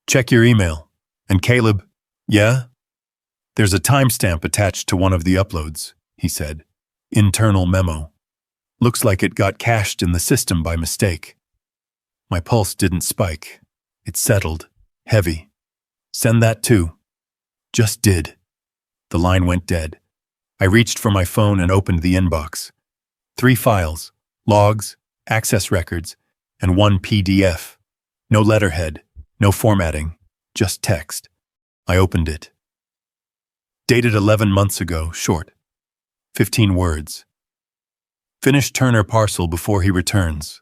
Check your email. And Caleb, yeah? There's a timestamp attached to one of the uploads, he said. Internal memo. Looks like it got cached in the system by mistake. My pulse didn't spike. It settled, heavy. Send that too. Just did. The line went dead. I reached for my phone and opened the inbox. 3 files, logs, access records, and 1 PDF. No letterhead, no formatting, just text. I opened it. Dated 11 months ago, short. 15 words. Finish Turner parcel before he returns.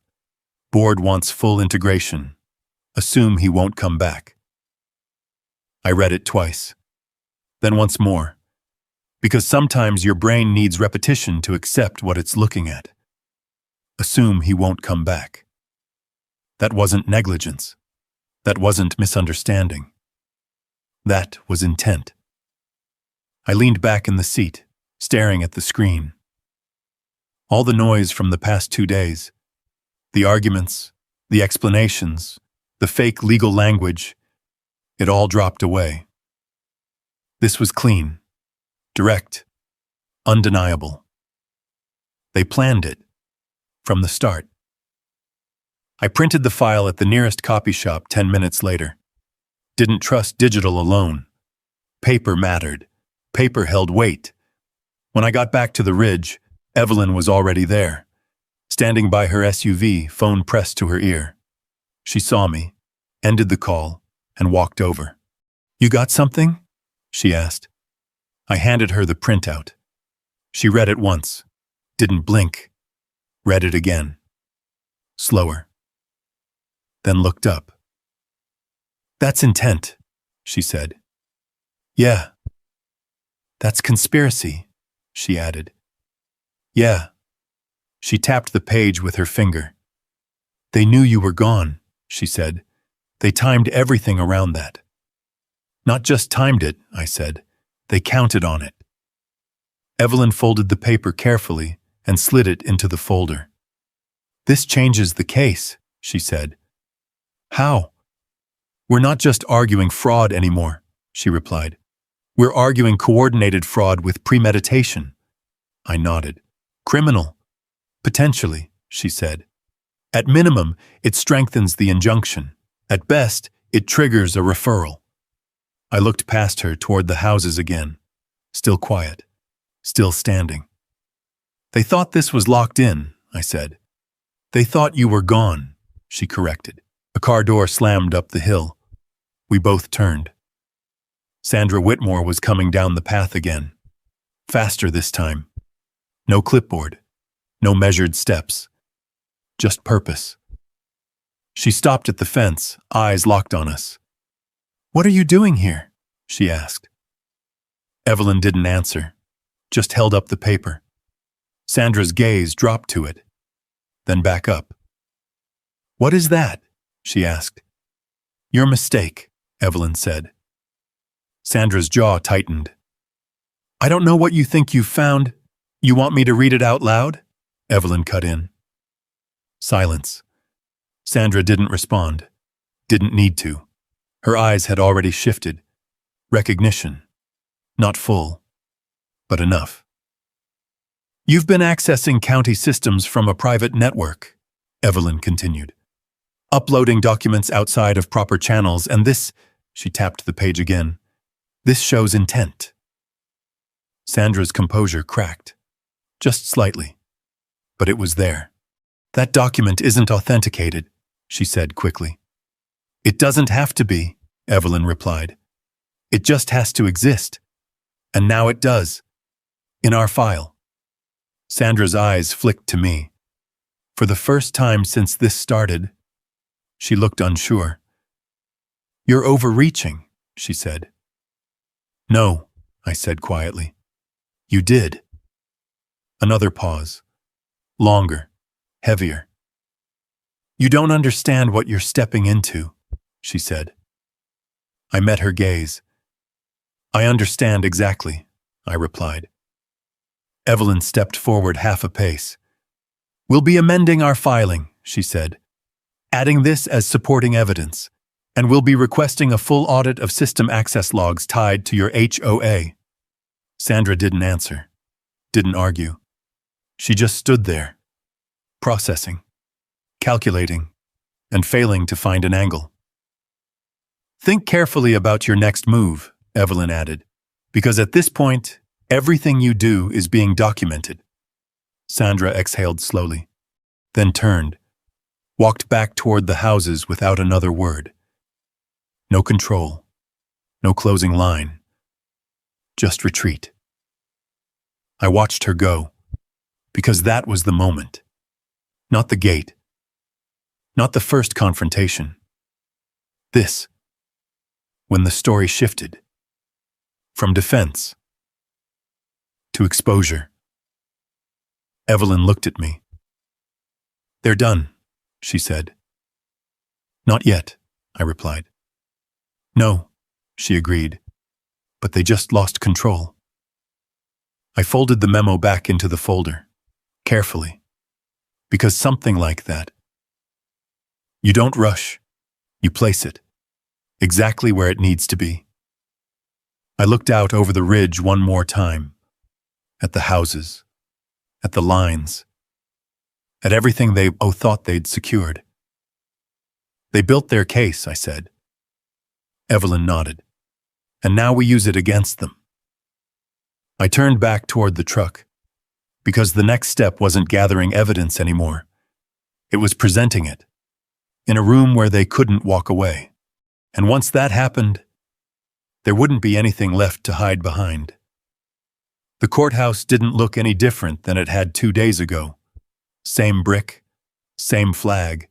Board wants full integration. Assume he won't come back. I read it twice. Then once more. Because sometimes your brain needs repetition to accept what it's looking at. Assume he won't come back. That wasn't negligence. That wasn't misunderstanding. That was intent. I leaned back in the seat, staring at the screen. All the noise from the past 2 days, the arguments, the explanations, the fake legal language, it all dropped away. This was clean, direct, undeniable. They planned it from the start. I printed the file at the nearest copy shop 10 minutes later. Didn't trust digital alone. Paper mattered. Paper held weight. When I got back to the ridge, Evelyn was already there, standing by her SUV, phone pressed to her ear. She saw me, ended the call, and walked over. You got something? She asked. I handed her the printout. She read it once, didn't blink, read it again. Slower. Then looked up. That's intent, she said. Yeah. That's conspiracy, she added. Yeah. She tapped the page with her finger. They knew you were gone, she said. They timed everything around that. Not just timed it, I said. They counted on it. Evelyn folded the paper carefully and slid it into the folder. This changes the case, she said. How? We're not just arguing fraud anymore, she replied. We're arguing coordinated fraud with premeditation. I nodded. Criminal. Potentially, she said. At minimum, it strengthens the injunction. At best, it triggers a referral. I looked past her toward the houses again. Still quiet. Still standing. They thought this was locked in, I said. They thought you were gone, she corrected. A car door slammed up the hill. We both turned. Sandra Whitmore was coming down the path again. Faster this time. No clipboard. No measured steps. Just purpose. She stopped at the fence, eyes locked on us. What are you doing here? She asked. Evelyn didn't answer, just held up the paper. Sandra's gaze dropped to it, then back up. "What is that?" she asked. "Your mistake," Evelyn said. Sandra's jaw tightened. "I don't know what you think you've found. You want me to read it out loud?" Evelyn cut in. Silence. Sandra didn't respond. Didn't need to. Her eyes had already shifted. Recognition. Not full, but enough. "You've been accessing county systems from a private network," Evelyn continued. "Uploading documents outside of proper channels, and this," she tapped the page again, "this shows intent." Sandra's composure cracked. Just slightly. But it was there. "That document isn't authenticated," she said quickly. "It doesn't have to be," Evelyn replied. "It just has to exist. And now it does. In our file." Sandra's eyes flicked to me. For the first time since this started, she looked unsure. "You're overreaching," she said. "No," I said quietly. "You did." Another pause. Longer. Heavier. "You don't understand what you're stepping into," she said. I met her gaze. "I understand exactly," I replied. Evelyn stepped forward half a pace. "We'll be amending our filing," she said, "adding this as supporting evidence, and we'll be requesting a full audit of system access logs tied to your HOA. Sandra didn't answer, didn't argue. She just stood there, processing, calculating, and failing to find an angle. "Think carefully about your next move," Evelyn added, "because at this point, everything you do is being documented." Sandra exhaled slowly, then turned, walked back toward the houses without another word. No control, no closing line, just retreat. I watched her go, because that was the moment. Not the gate. Not the first confrontation. This. When the story shifted. From defense to exposure. Evelyn looked at me. "They're done," she said. "Not yet," I replied. "No," she agreed, "but they just lost control." I folded the memo back into the folder, carefully, because something like that. You don't rush, you place it, exactly where it needs to be. I looked out over the ridge one more time, at the houses, at the lines, at everything they thought they'd secured. "They built their case," I said. Evelyn nodded. "And now we use it against them." I turned back toward the truck, because the next step wasn't gathering evidence anymore. It was presenting it, in a room where they couldn't walk away. And once that happened, there wouldn't be anything left to hide behind. The courthouse didn't look any different than it had 2 days ago. Same brick, same flag,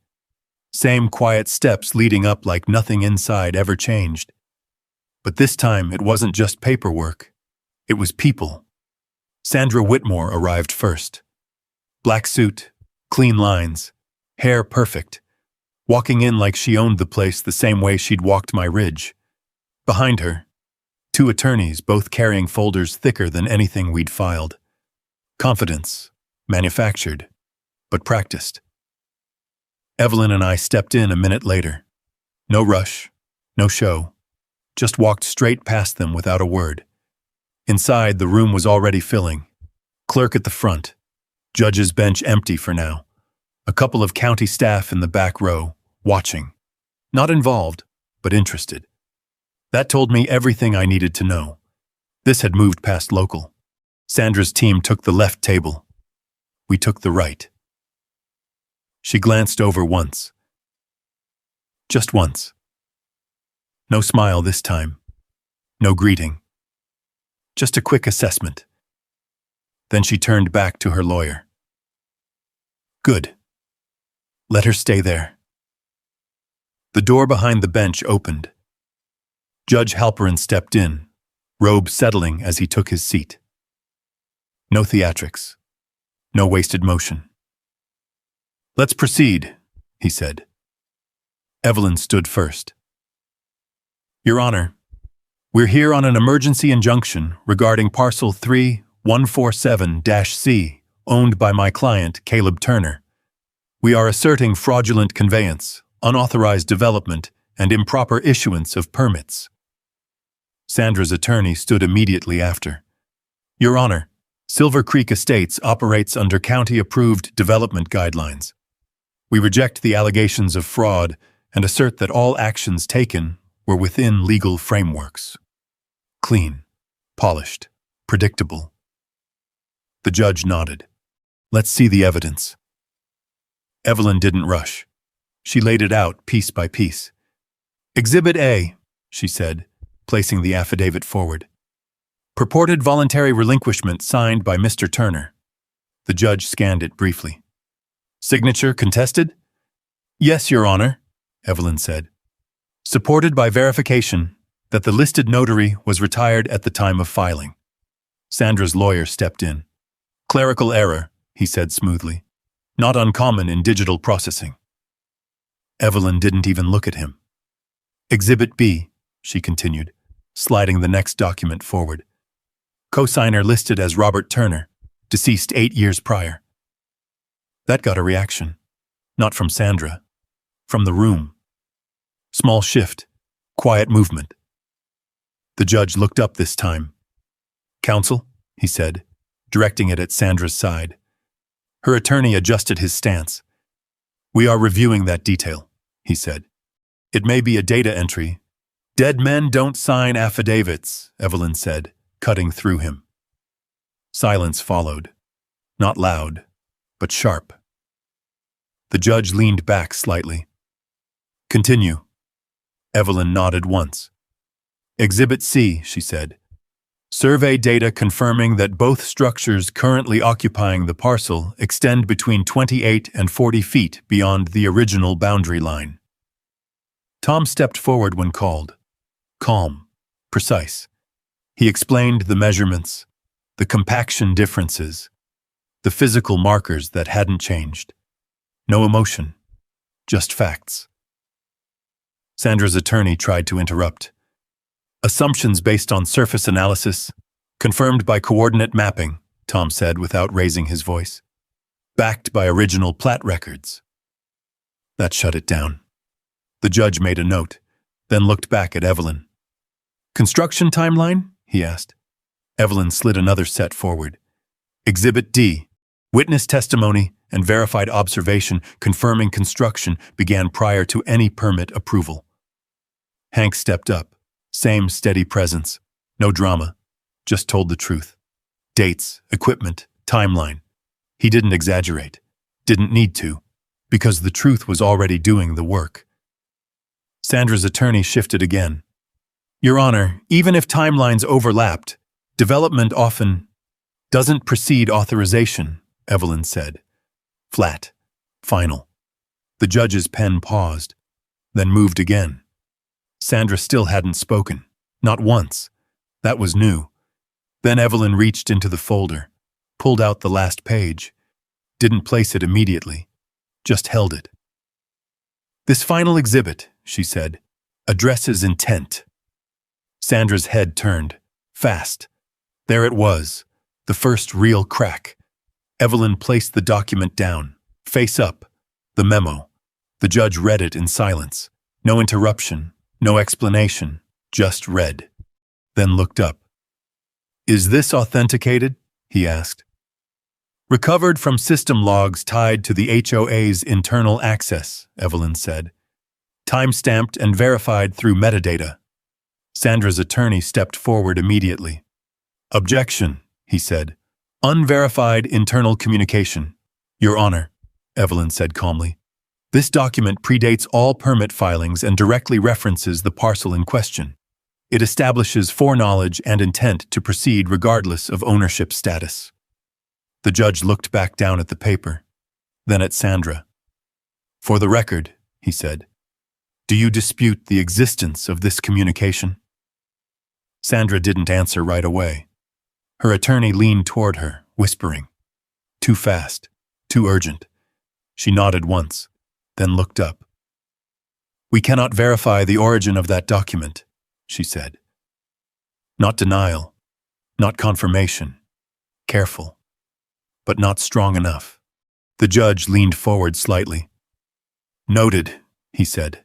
same quiet steps leading up like nothing inside ever changed. But this time it wasn't just paperwork. It was people. Sandra Whitmore arrived first. Black suit, clean lines, hair perfect, walking in like she owned the place the same way she'd walked my ridge. Behind her, 2 attorneys, both carrying folders thicker than anything we'd filed. Confidence, manufactured, but practiced. Evelyn and I stepped in a minute later. No rush, no show, just walked straight past them without a word. Inside, the room was already filling. Clerk at the front, judge's bench empty for now. A couple of county staff in the back row, watching. Not involved, but interested. That told me everything I needed to know. This had moved past local. Sandra's team took the left table. We took the right. She glanced over once. Just once. No smile this time. No greeting. Just a quick assessment. Then she turned back to her lawyer. "Good. Let her stay there." The door behind the bench opened. Judge Halperin stepped in, robe settling as he took his seat. No theatrics. No wasted motion. "Let's proceed," he said. Evelyn stood first. Your Honor, we're here on an emergency injunction regarding parcel 3147-C, owned by my client, Caleb Turner. We are asserting fraudulent conveyance, unauthorized development, and improper issuance of permits. Sandra's attorney stood immediately after. Your Honor, Silver Creek Estates operates under county-approved development guidelines. We reject the allegations of fraud and assert that all actions taken were within legal frameworks. Clean, polished, predictable. The judge nodded. Let's see the evidence. Evelyn didn't rush. She laid it out piece by piece. Exhibit A, she said, placing the affidavit forward. Purported voluntary relinquishment signed by Mr. Turner. The judge scanned it briefly. Signature contested? Yes, Your Honor, Evelyn said. Supported by verification that the listed notary was retired at the time of filing. Sandra's lawyer stepped in. Clerical error, he said smoothly. Not uncommon in digital processing. Evelyn didn't even look at him. Exhibit B, she continued, sliding the next document forward. Co-signer listed as Robert Turner, deceased 8 years prior. That got a reaction. Not from Sandra. From the room. Small shift. Quiet movement. The judge looked up this time. Counsel, he said, directing it at Sandra's side. Her attorney adjusted his stance. We are reviewing that detail, he said. It may be a data entry. Dead men don't sign affidavits, Evelyn said, cutting through him. Silence followed. Not loud, but sharp. The judge leaned back slightly. Continue. Evelyn nodded once. Exhibit C, she said. Survey data confirming that both structures currently occupying the parcel extend between 28 and 40 feet beyond the original boundary line. Tom stepped forward when called. Calm, precise. He explained the measurements, the compaction differences, the physical markers that hadn't changed. No emotion, just facts. Sandra's attorney tried to interrupt. Assumptions based on surface analysis, confirmed by coordinate mapping, Tom said without raising his voice. Backed by original plat records. That shut it down. The judge made a note, then looked back at Evelyn. Construction timeline? He asked. Evelyn slid another set forward. Exhibit D. Witness testimony and verified observation confirming construction began prior to any permit approval. Hank stepped up. Same steady presence. No drama. Just told the truth. Dates, equipment, timeline. He didn't exaggerate. Didn't need to, because the truth was already doing the work. Sandra's attorney shifted again. Your Honor, even if timelines overlapped, development often doesn't precede authorization, Evelyn said. Flat. Final. The judge's pen paused, then moved again. Sandra still hadn't spoken. Not once. That was new. Then Evelyn reached into the folder, pulled out the last page. Didn't place it immediately. Just held it. This final exhibit, she said, addresses intent. Sandra's head turned. Fast. There it was. The first real crack. Evelyn placed the document down, face up. The memo. The judge read it in silence. No interruption. No explanation, just read. Then looked up. Is this authenticated? He asked. Recovered from system logs tied to the HOA's internal access, Evelyn said. Time-stamped and verified through metadata. Sandra's attorney stepped forward immediately. Objection, he said. Unverified internal communication. Your Honor, Evelyn said calmly. This document predates all permit filings and directly references the parcel in question. It establishes foreknowledge and intent to proceed regardless of ownership status. The judge looked back down at the paper, then at Sandra. For the record, he said, do you dispute the existence of this communication? Sandra didn't answer right away. Her attorney leaned toward her, whispering. Too fast, too urgent. She nodded once, then looked up. "We cannot verify the origin of that document," she said. Not denial, not confirmation. Careful, but not strong enough. The judge leaned forward slightly. "Noted," he said.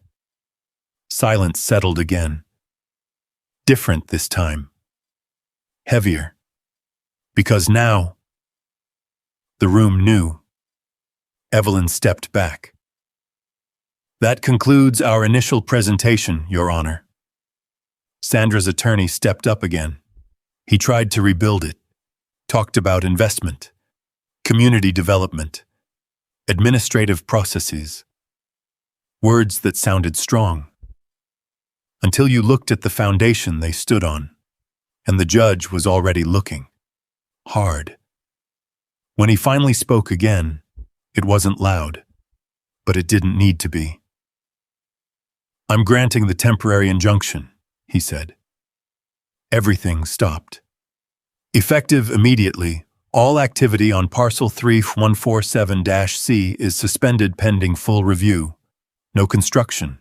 Silence settled again. Different this time. Heavier. Because now, the room knew. Evelyn stepped back. "That concludes our initial presentation, Your Honor." Sandra's attorney stepped up again. He tried to rebuild it, talked about investment, community development, administrative processes, words that sounded strong. Until you looked at the foundation they stood on, and the judge was already looking. Hard. When he finally spoke again, it wasn't loud, but it didn't need to be. "I'm granting the temporary injunction," he said. Everything stopped. Effective immediately, all activity on Parcel 3147-C is suspended pending full review. No construction,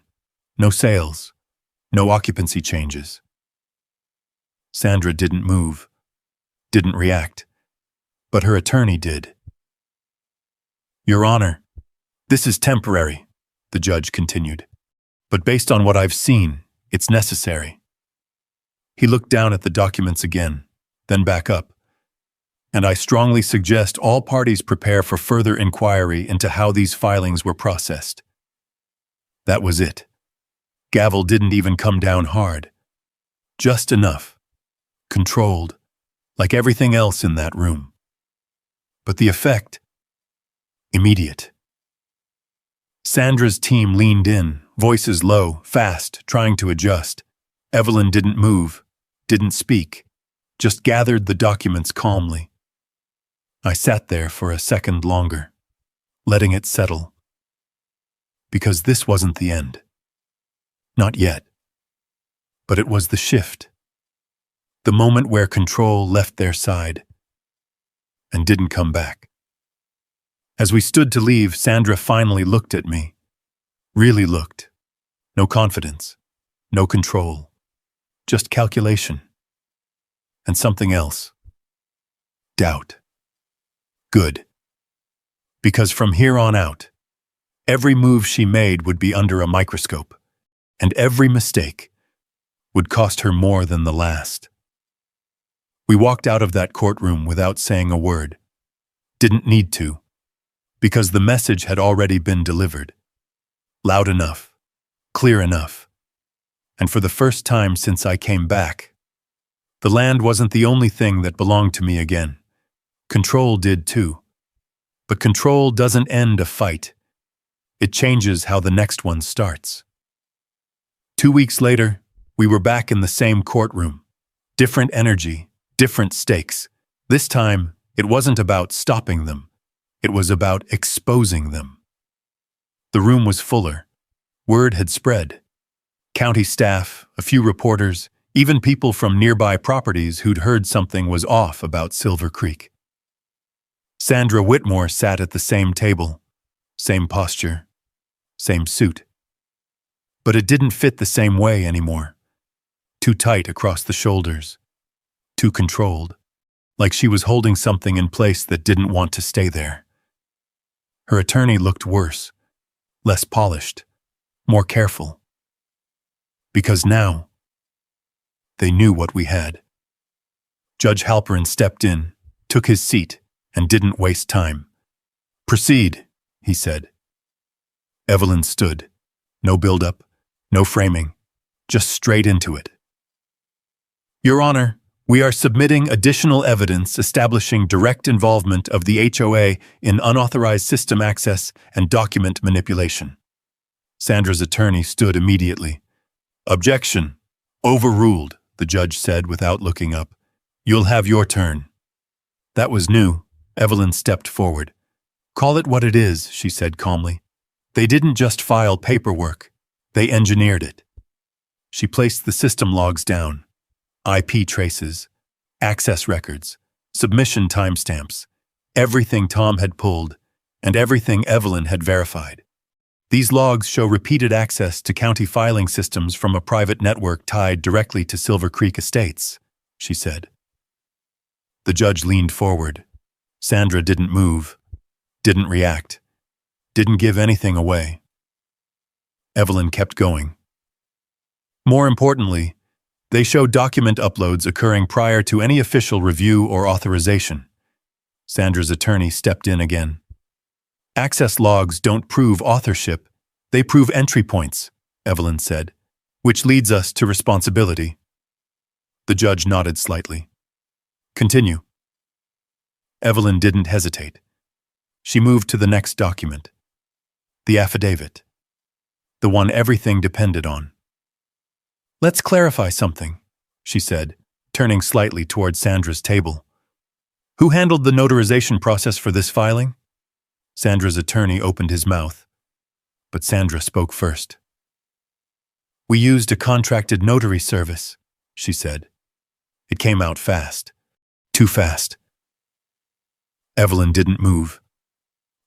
no sales, no occupancy changes. Sandra didn't move, didn't react, but her attorney did. "Your Honor, this is temporary," the judge continued, "but based on what I've seen, it's necessary." He looked down at the documents again, then back up. "And I strongly suggest all parties prepare for further inquiry into how these filings were processed." That was it. Gavel didn't even come down hard. Just enough. Controlled, like everything else in that room. But the effect? Immediate. Sandra's team leaned in, voices low, fast, trying to adjust. Evelyn didn't move, didn't speak, just gathered the documents calmly. I sat there for a second longer, letting it settle. Because this wasn't the end. Not yet. But it was the shift. The moment where control left their side and didn't come back. As we stood to leave, Sandra finally looked at me. Really looked. No confidence. No control. Just calculation. And something else. Doubt. Good. Because from here on out, every move she made would be under a microscope, and every mistake would cost her more than the last. We walked out of that courtroom without saying a word. Didn't need to, because the message had already been delivered. Loud enough, clear enough. And for the first time since I came back, the land wasn't the only thing that belonged to me again. Control did too. But control doesn't end a fight. It changes how the next one starts. 2 weeks later, we were back in the same courtroom. Different energy, different stakes. This time, it wasn't about stopping them. It was about exposing them. The room was fuller. Word had spread. County staff, a few reporters, even people from nearby properties who'd heard something was off about Silver Creek. Sandra Whitmore sat at the same table, same posture, same suit. But it didn't fit the same way anymore. Too tight across the shoulders. Too controlled. Like she was holding something in place that didn't want to stay there. Her attorney looked worse. Less polished. More careful. Because now, they knew what we had. Judge Halperin stepped in, took his seat, and didn't waste time. "Proceed," he said. Evelyn stood. No build-up, no framing, just straight into it. "Your Honor, we are submitting additional evidence establishing direct involvement of the HOA in unauthorized system access and document manipulation." Sandra's attorney stood immediately. "Objection. Overruled," the judge said without looking up. "You'll have your turn." That was new. Evelyn stepped forward. "Call it what it is," she said calmly. "They didn't just file paperwork. They engineered it." She placed the system logs down. IP traces, access records, submission timestamps, everything Tom had pulled, and everything Evelyn had verified. These logs show repeated access to county filing systems from a private network tied directly to Silver Creek Estates, she said. The judge leaned forward. Sandra didn't move, didn't react, didn't give anything away. Evelyn kept going. More importantly, they show document uploads occurring prior to any official review or authorization. Sandra's attorney stepped in again. Access logs don't prove authorship, they prove entry points, Evelyn said, which leads us to responsibility. The judge nodded slightly. Continue. Evelyn didn't hesitate. She moved to the next document. The affidavit. The one everything depended on. Let's clarify something, she said, turning slightly toward Sandra's table. Who handled the notarization process for this filing? Sandra's attorney opened his mouth, but Sandra spoke first. We used a contracted notary service, she said. It came out fast. Too fast. Evelyn didn't move,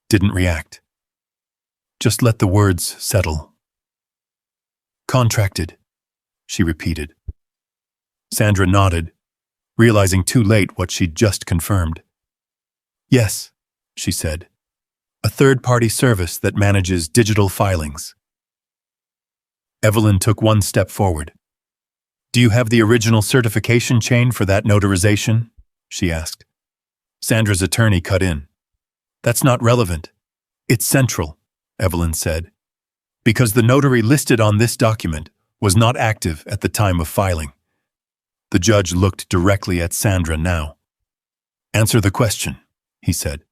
didn't react. Just let the words settle. Contracted, she repeated. Sandra nodded, realizing too late what she'd just confirmed. Yes, she said. A third-party service that manages digital filings. Evelyn took one step forward. Do you have the original certification chain for that notarization? She asked. Sandra's attorney cut in. That's not relevant. It's central, Evelyn said, because the notary listed on this document was not active at the time of filing. The judge looked directly at Sandra now. Answer the question, he said.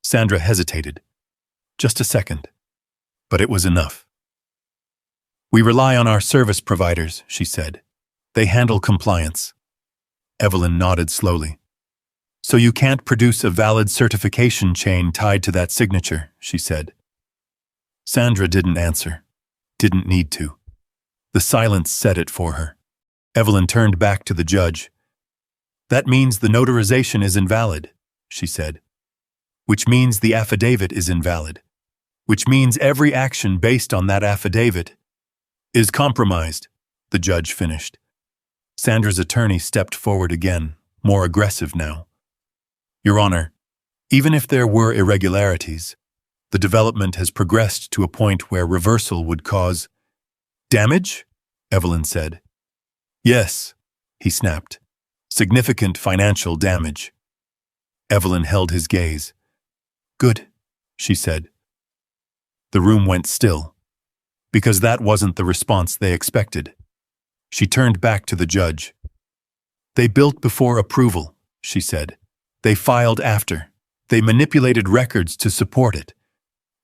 Sandra hesitated. Just a second. But it was enough. We rely on our service providers, she said. They handle compliance. Evelyn nodded slowly. So you can't produce a valid certification chain tied to that signature, she said. Sandra didn't answer. Didn't need to. The silence said it for her. Evelyn turned back to the judge. That means the notarization is invalid, she said. Which means the affidavit is invalid. Which means every action based on that affidavit is compromised, the judge finished. Sandra's attorney stepped forward again, more aggressive now. Your Honor, even if there were irregularities, the development has progressed to a point where reversal would cause damage, Evelyn said. Yes, he snapped. Significant financial damage. Evelyn held his gaze. Good, she said. The room went still, because that wasn't the response they expected. She turned back to the judge. They built before approval, she said. They filed after. They manipulated records to support it.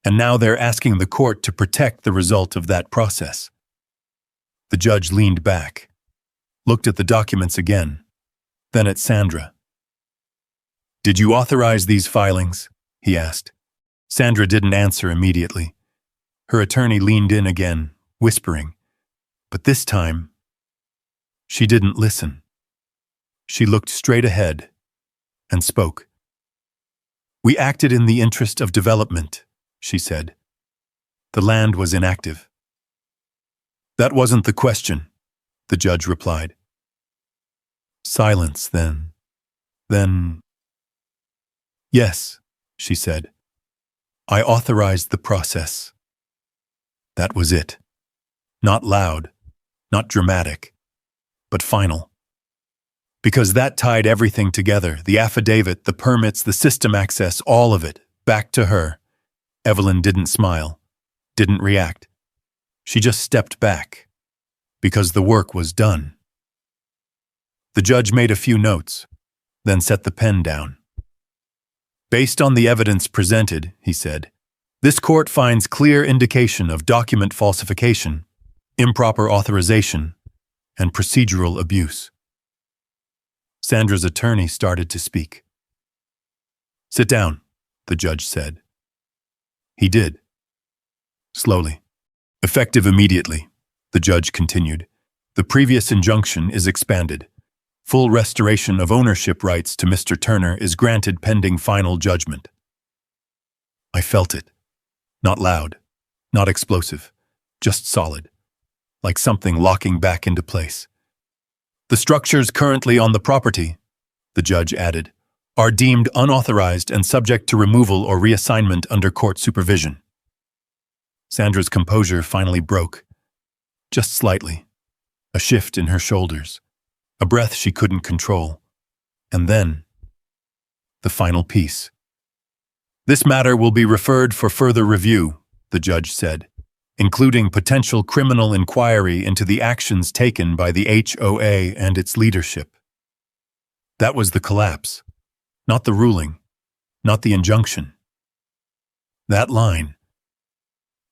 And now they're asking the court to protect the result of that process. The judge leaned back, looked at the documents again, then at Sandra. Did you authorize these filings? He asked. Sandra didn't answer immediately. Her attorney leaned in again, whispering. But this time, she didn't listen. She looked straight ahead and spoke. We acted in the interest of development, she said. The land was inactive. That wasn't the question, the judge replied. Silence, then. Then... Yes, she said. I authorized the process. That was it. Not loud, not dramatic, but final. Because that tied everything together, the affidavit, the permits, the system access, all of it, back to her. Evelyn didn't smile, didn't react. She just stepped back, because the work was done. The judge made a few notes, then set the pen down. Based on the evidence presented, he said, this court finds clear indication of document falsification, improper authorization, and procedural abuse. Sandra's attorney started to speak. Sit down, the judge said. He did. Slowly. Effective immediately, the judge continued. The previous injunction is expanded. Full restoration of ownership rights to Mr. Turner is granted pending final judgment. I felt it. Not loud, Not explosive, just solid, like something locking back into place. The structures currently on the property, the judge added, are deemed unauthorized and subject to removal or reassignment under court supervision. Sandra's composure finally broke, just slightly, a shift in her shoulders, a breath she couldn't control, and then the final piece. This matter will be referred for further review, the judge said, including potential criminal inquiry into the actions taken by the HOA and its leadership. That was the collapse, not the ruling, not the injunction. That line.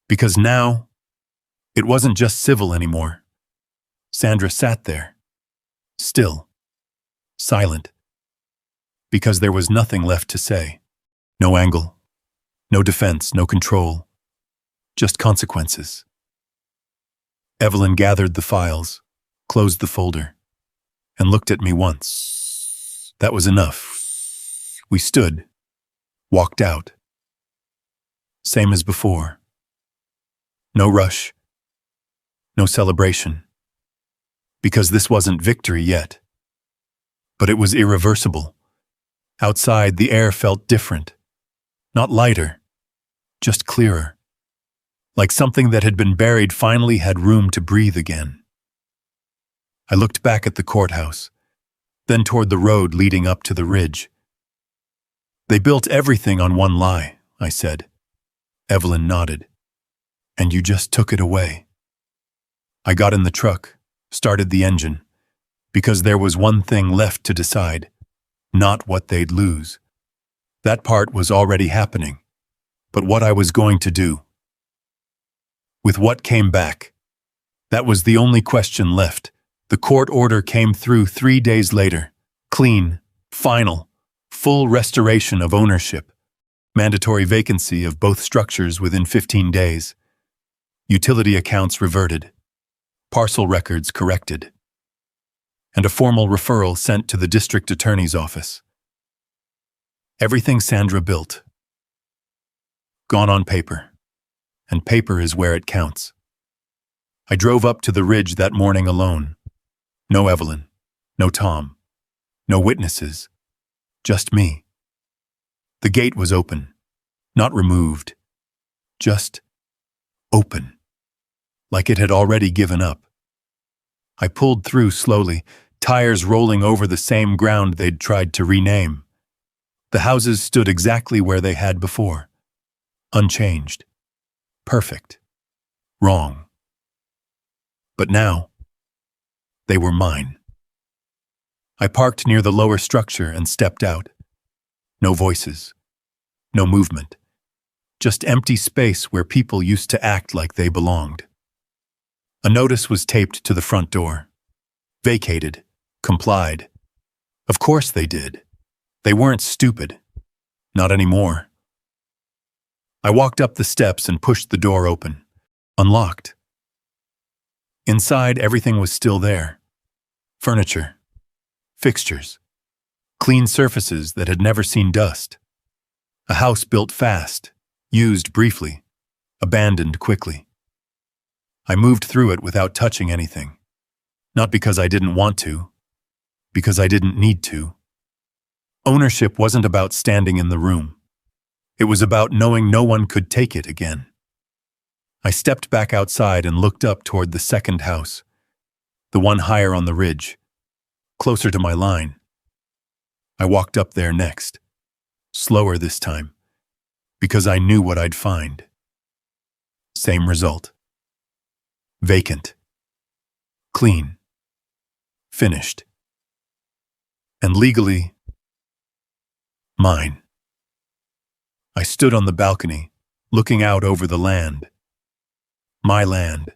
Because now, it wasn't just civil anymore. Sandra sat there, still, silent, because there was nothing left to say. No angle, no defense, no control, just consequences. Evelyn gathered the files, closed the folder, and looked at me once. That was enough. We stood, walked out. Same as before. No rush, no celebration, because this wasn't victory yet. But it was irreversible. Outside, the air felt different, not lighter, just clearer, like something that had been buried finally had room to breathe again. I looked back at the courthouse, then toward the road leading up to the ridge. They built everything on one lie, I said. Evelyn nodded. And you just took it away. I got in the truck, started the engine, because there was one thing left to decide, not what they'd lose. That part was already happening, but what I was going to do. With what came back, that was the only question left. The court order came through 3 days later. Clean, final, full restoration of ownership, mandatory vacancy of both structures within 15 days. Utility accounts reverted, parcel records corrected, and a formal referral sent to the district attorney's office. Everything Sandra built, gone on paper, and paper is where it counts. I drove up to the ridge that morning alone. No Evelyn, no Tom, no witnesses, just me. The gate was open, not removed, just open. Like it had already given up. I pulled through slowly, tires rolling over the same ground they'd tried to rename. The houses stood exactly where they had before. Unchanged. Perfect. Wrong. But now, they were mine. I parked near the lower structure and stepped out. No voices. No movement. Just empty space where people used to act like they belonged. A notice was taped to the front door. Vacated. Complied. Of course they did. They weren't stupid. Not anymore. I walked up the steps and pushed the door open. Unlocked. Inside, everything was still there. Furniture. Fixtures. Clean surfaces that had never seen dust. A house built fast. Used briefly. Abandoned quickly. I moved through it without touching anything. Not because I didn't want to, because I didn't need to. Ownership wasn't about standing in the room. It was about knowing no one could take it again. I stepped back outside and looked up toward the second house, the one higher on the ridge, closer to my line. I walked up there next, slower this time, because I knew what I'd find. Same result. Vacant. Clean. Finished. And legally, mine. I stood on the balcony, looking out over the land. My land.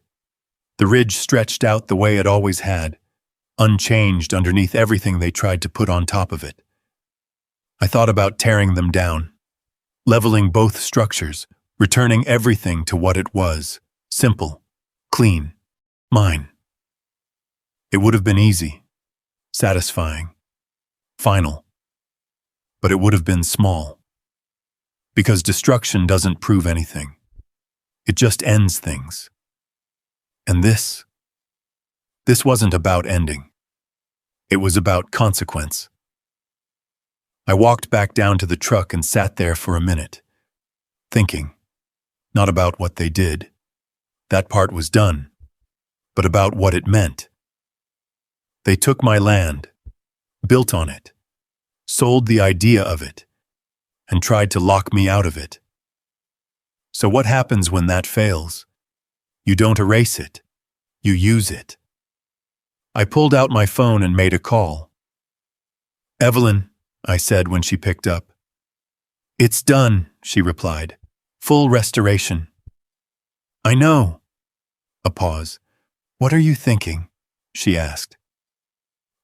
The ridge stretched out the way it always had, unchanged underneath everything they tried to put on top of it. I thought about tearing them down, leveling both structures, returning everything to what it was, simple, clean, mine. It would have been easy, satisfying, final, but it would have been small. Because destruction doesn't prove anything. It just ends things. And this wasn't about ending. It was about consequence. I walked back down to the truck and sat there for a minute, thinking, not about what they did. That part was done, but about what it meant. They took my land, built on it, sold the idea of it, and tried to lock me out of it. So what happens when that fails? You don't erase it. You use it. I pulled out my phone and made a call. "Evelyn," I said when she picked up. "It's done," she replied. "Full restoration." "I know." A pause. "What are you thinking?" she asked.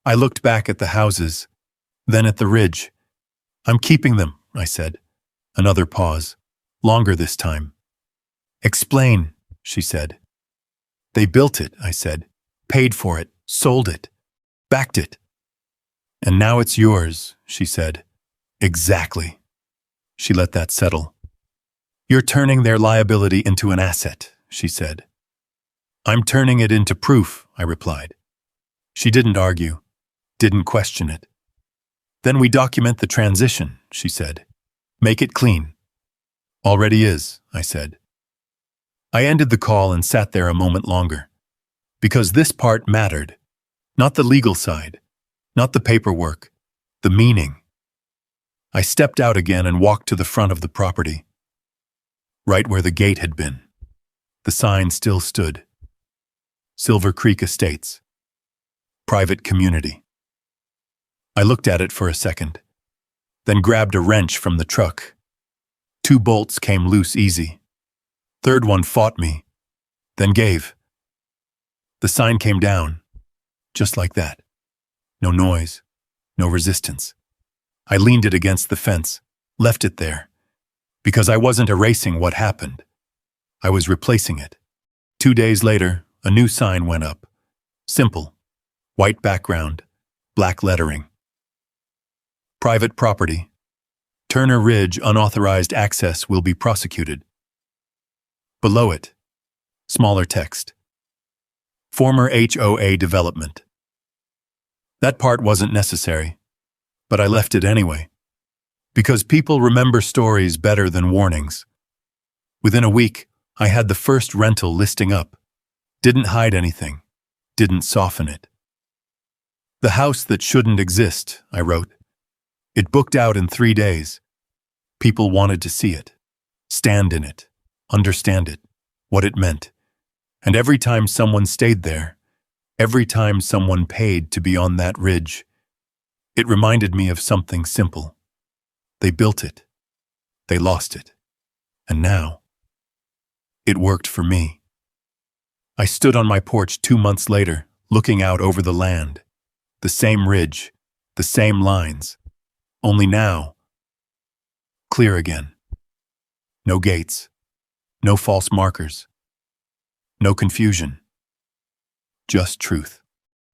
I looked back at the houses, then at the ridge. "I'm keeping them," I said. Another pause. Longer this time. "Explain," she said. "They built it," I said. "Paid for it, sold it, backed it. And now it's yours," she said. "Exactly." She let that settle. "You're turning their liability into an asset," she said. "I'm turning it into proof," I replied. She didn't argue, didn't question it. "Then we document the transition," she said. "Make it clean." "Already is," I said. I ended the call and sat there a moment longer. Because this part mattered. Not the legal side, not the paperwork, the meaning. I stepped out again and walked to the front of the property. Right where the gate had been. The sign still stood. Silver Creek Estates. Private community. I looked at it for a second, then grabbed a wrench from the truck. 2 bolts came loose easy. Third one fought me, then gave. The sign came down, just like that. No noise, no resistance. I leaned it against the fence, left it there, because I wasn't erasing what happened. I was replacing it. 2 days later, a new sign went up. Simple, white background, black lettering. Private property. Turner Ridge unauthorized access will be prosecuted. Below it, smaller text. Former HOA development. That part wasn't necessary, but I left it anyway, because people remember stories better than warnings. Within a week, I had the first rental listing up. Didn't hide anything, didn't soften it. The house that shouldn't exist, I wrote. It booked out in 3 days. People wanted to see it, stand in it, understand it, what it meant. And every time someone stayed there, every time someone paid to be on that ridge, it reminded me of something simple. They built it. They lost it. And now, it worked for me. I stood on my porch 2 months later, looking out over the land. The same ridge, the same lines. Only now, clear again. No gates, no false markers, no confusion. Just truth.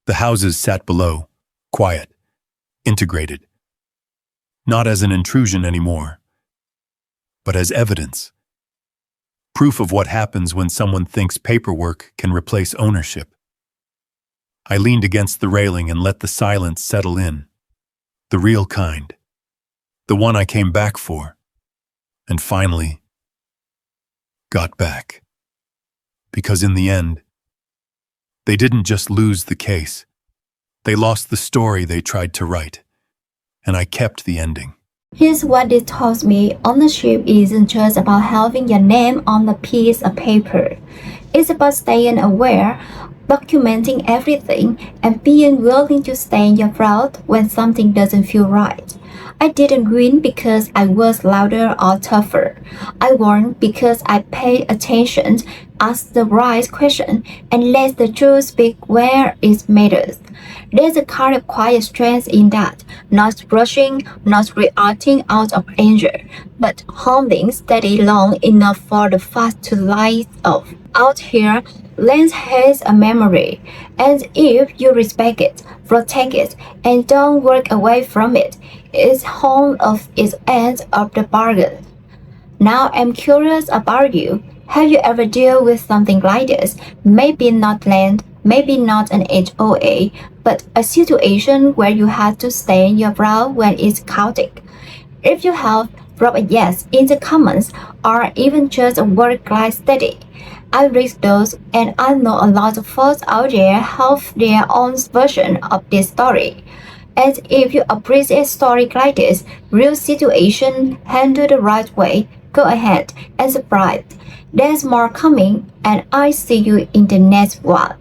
The houses sat below, quiet, integrated. Not as an intrusion anymore, but as evidence. Proof of what happens when someone thinks paperwork can replace ownership. I leaned against the railing and let the silence settle in. The real kind. The one I came back for. And finally, got back. Because in the end, they didn't just lose the case. They lost the story they tried to write. And I kept the ending. Here's what it taught me. Ownership isn't just about having your name on a piece of paper. It's about staying aware, documenting everything, and being willing to stand your ground when something doesn't feel right. I didn't win because I was louder or tougher. I won because I paid attention, asked the right question, and let the truth speak where it matters. There's a kind of quiet strength in that, not rushing, not reacting out of anger, but holding steady long enough for the fast to light off. Out here, land has a memory, and if you respect it, protect it, and don't walk away from it, it's home of its end of the bargain. Now I'm curious about you. Have you ever dealt with something like this? Maybe not land, maybe not an HOA, but a situation where you had to stand your ground when it's chaotic. If you have, drop a yes in the comments or even just a word like steady. I read those and I know a lot of folks out there have their own version of this story. And if you appreciate stories like this, real situation handled the right way, go ahead and subscribe. There's more coming and I see you in the next one.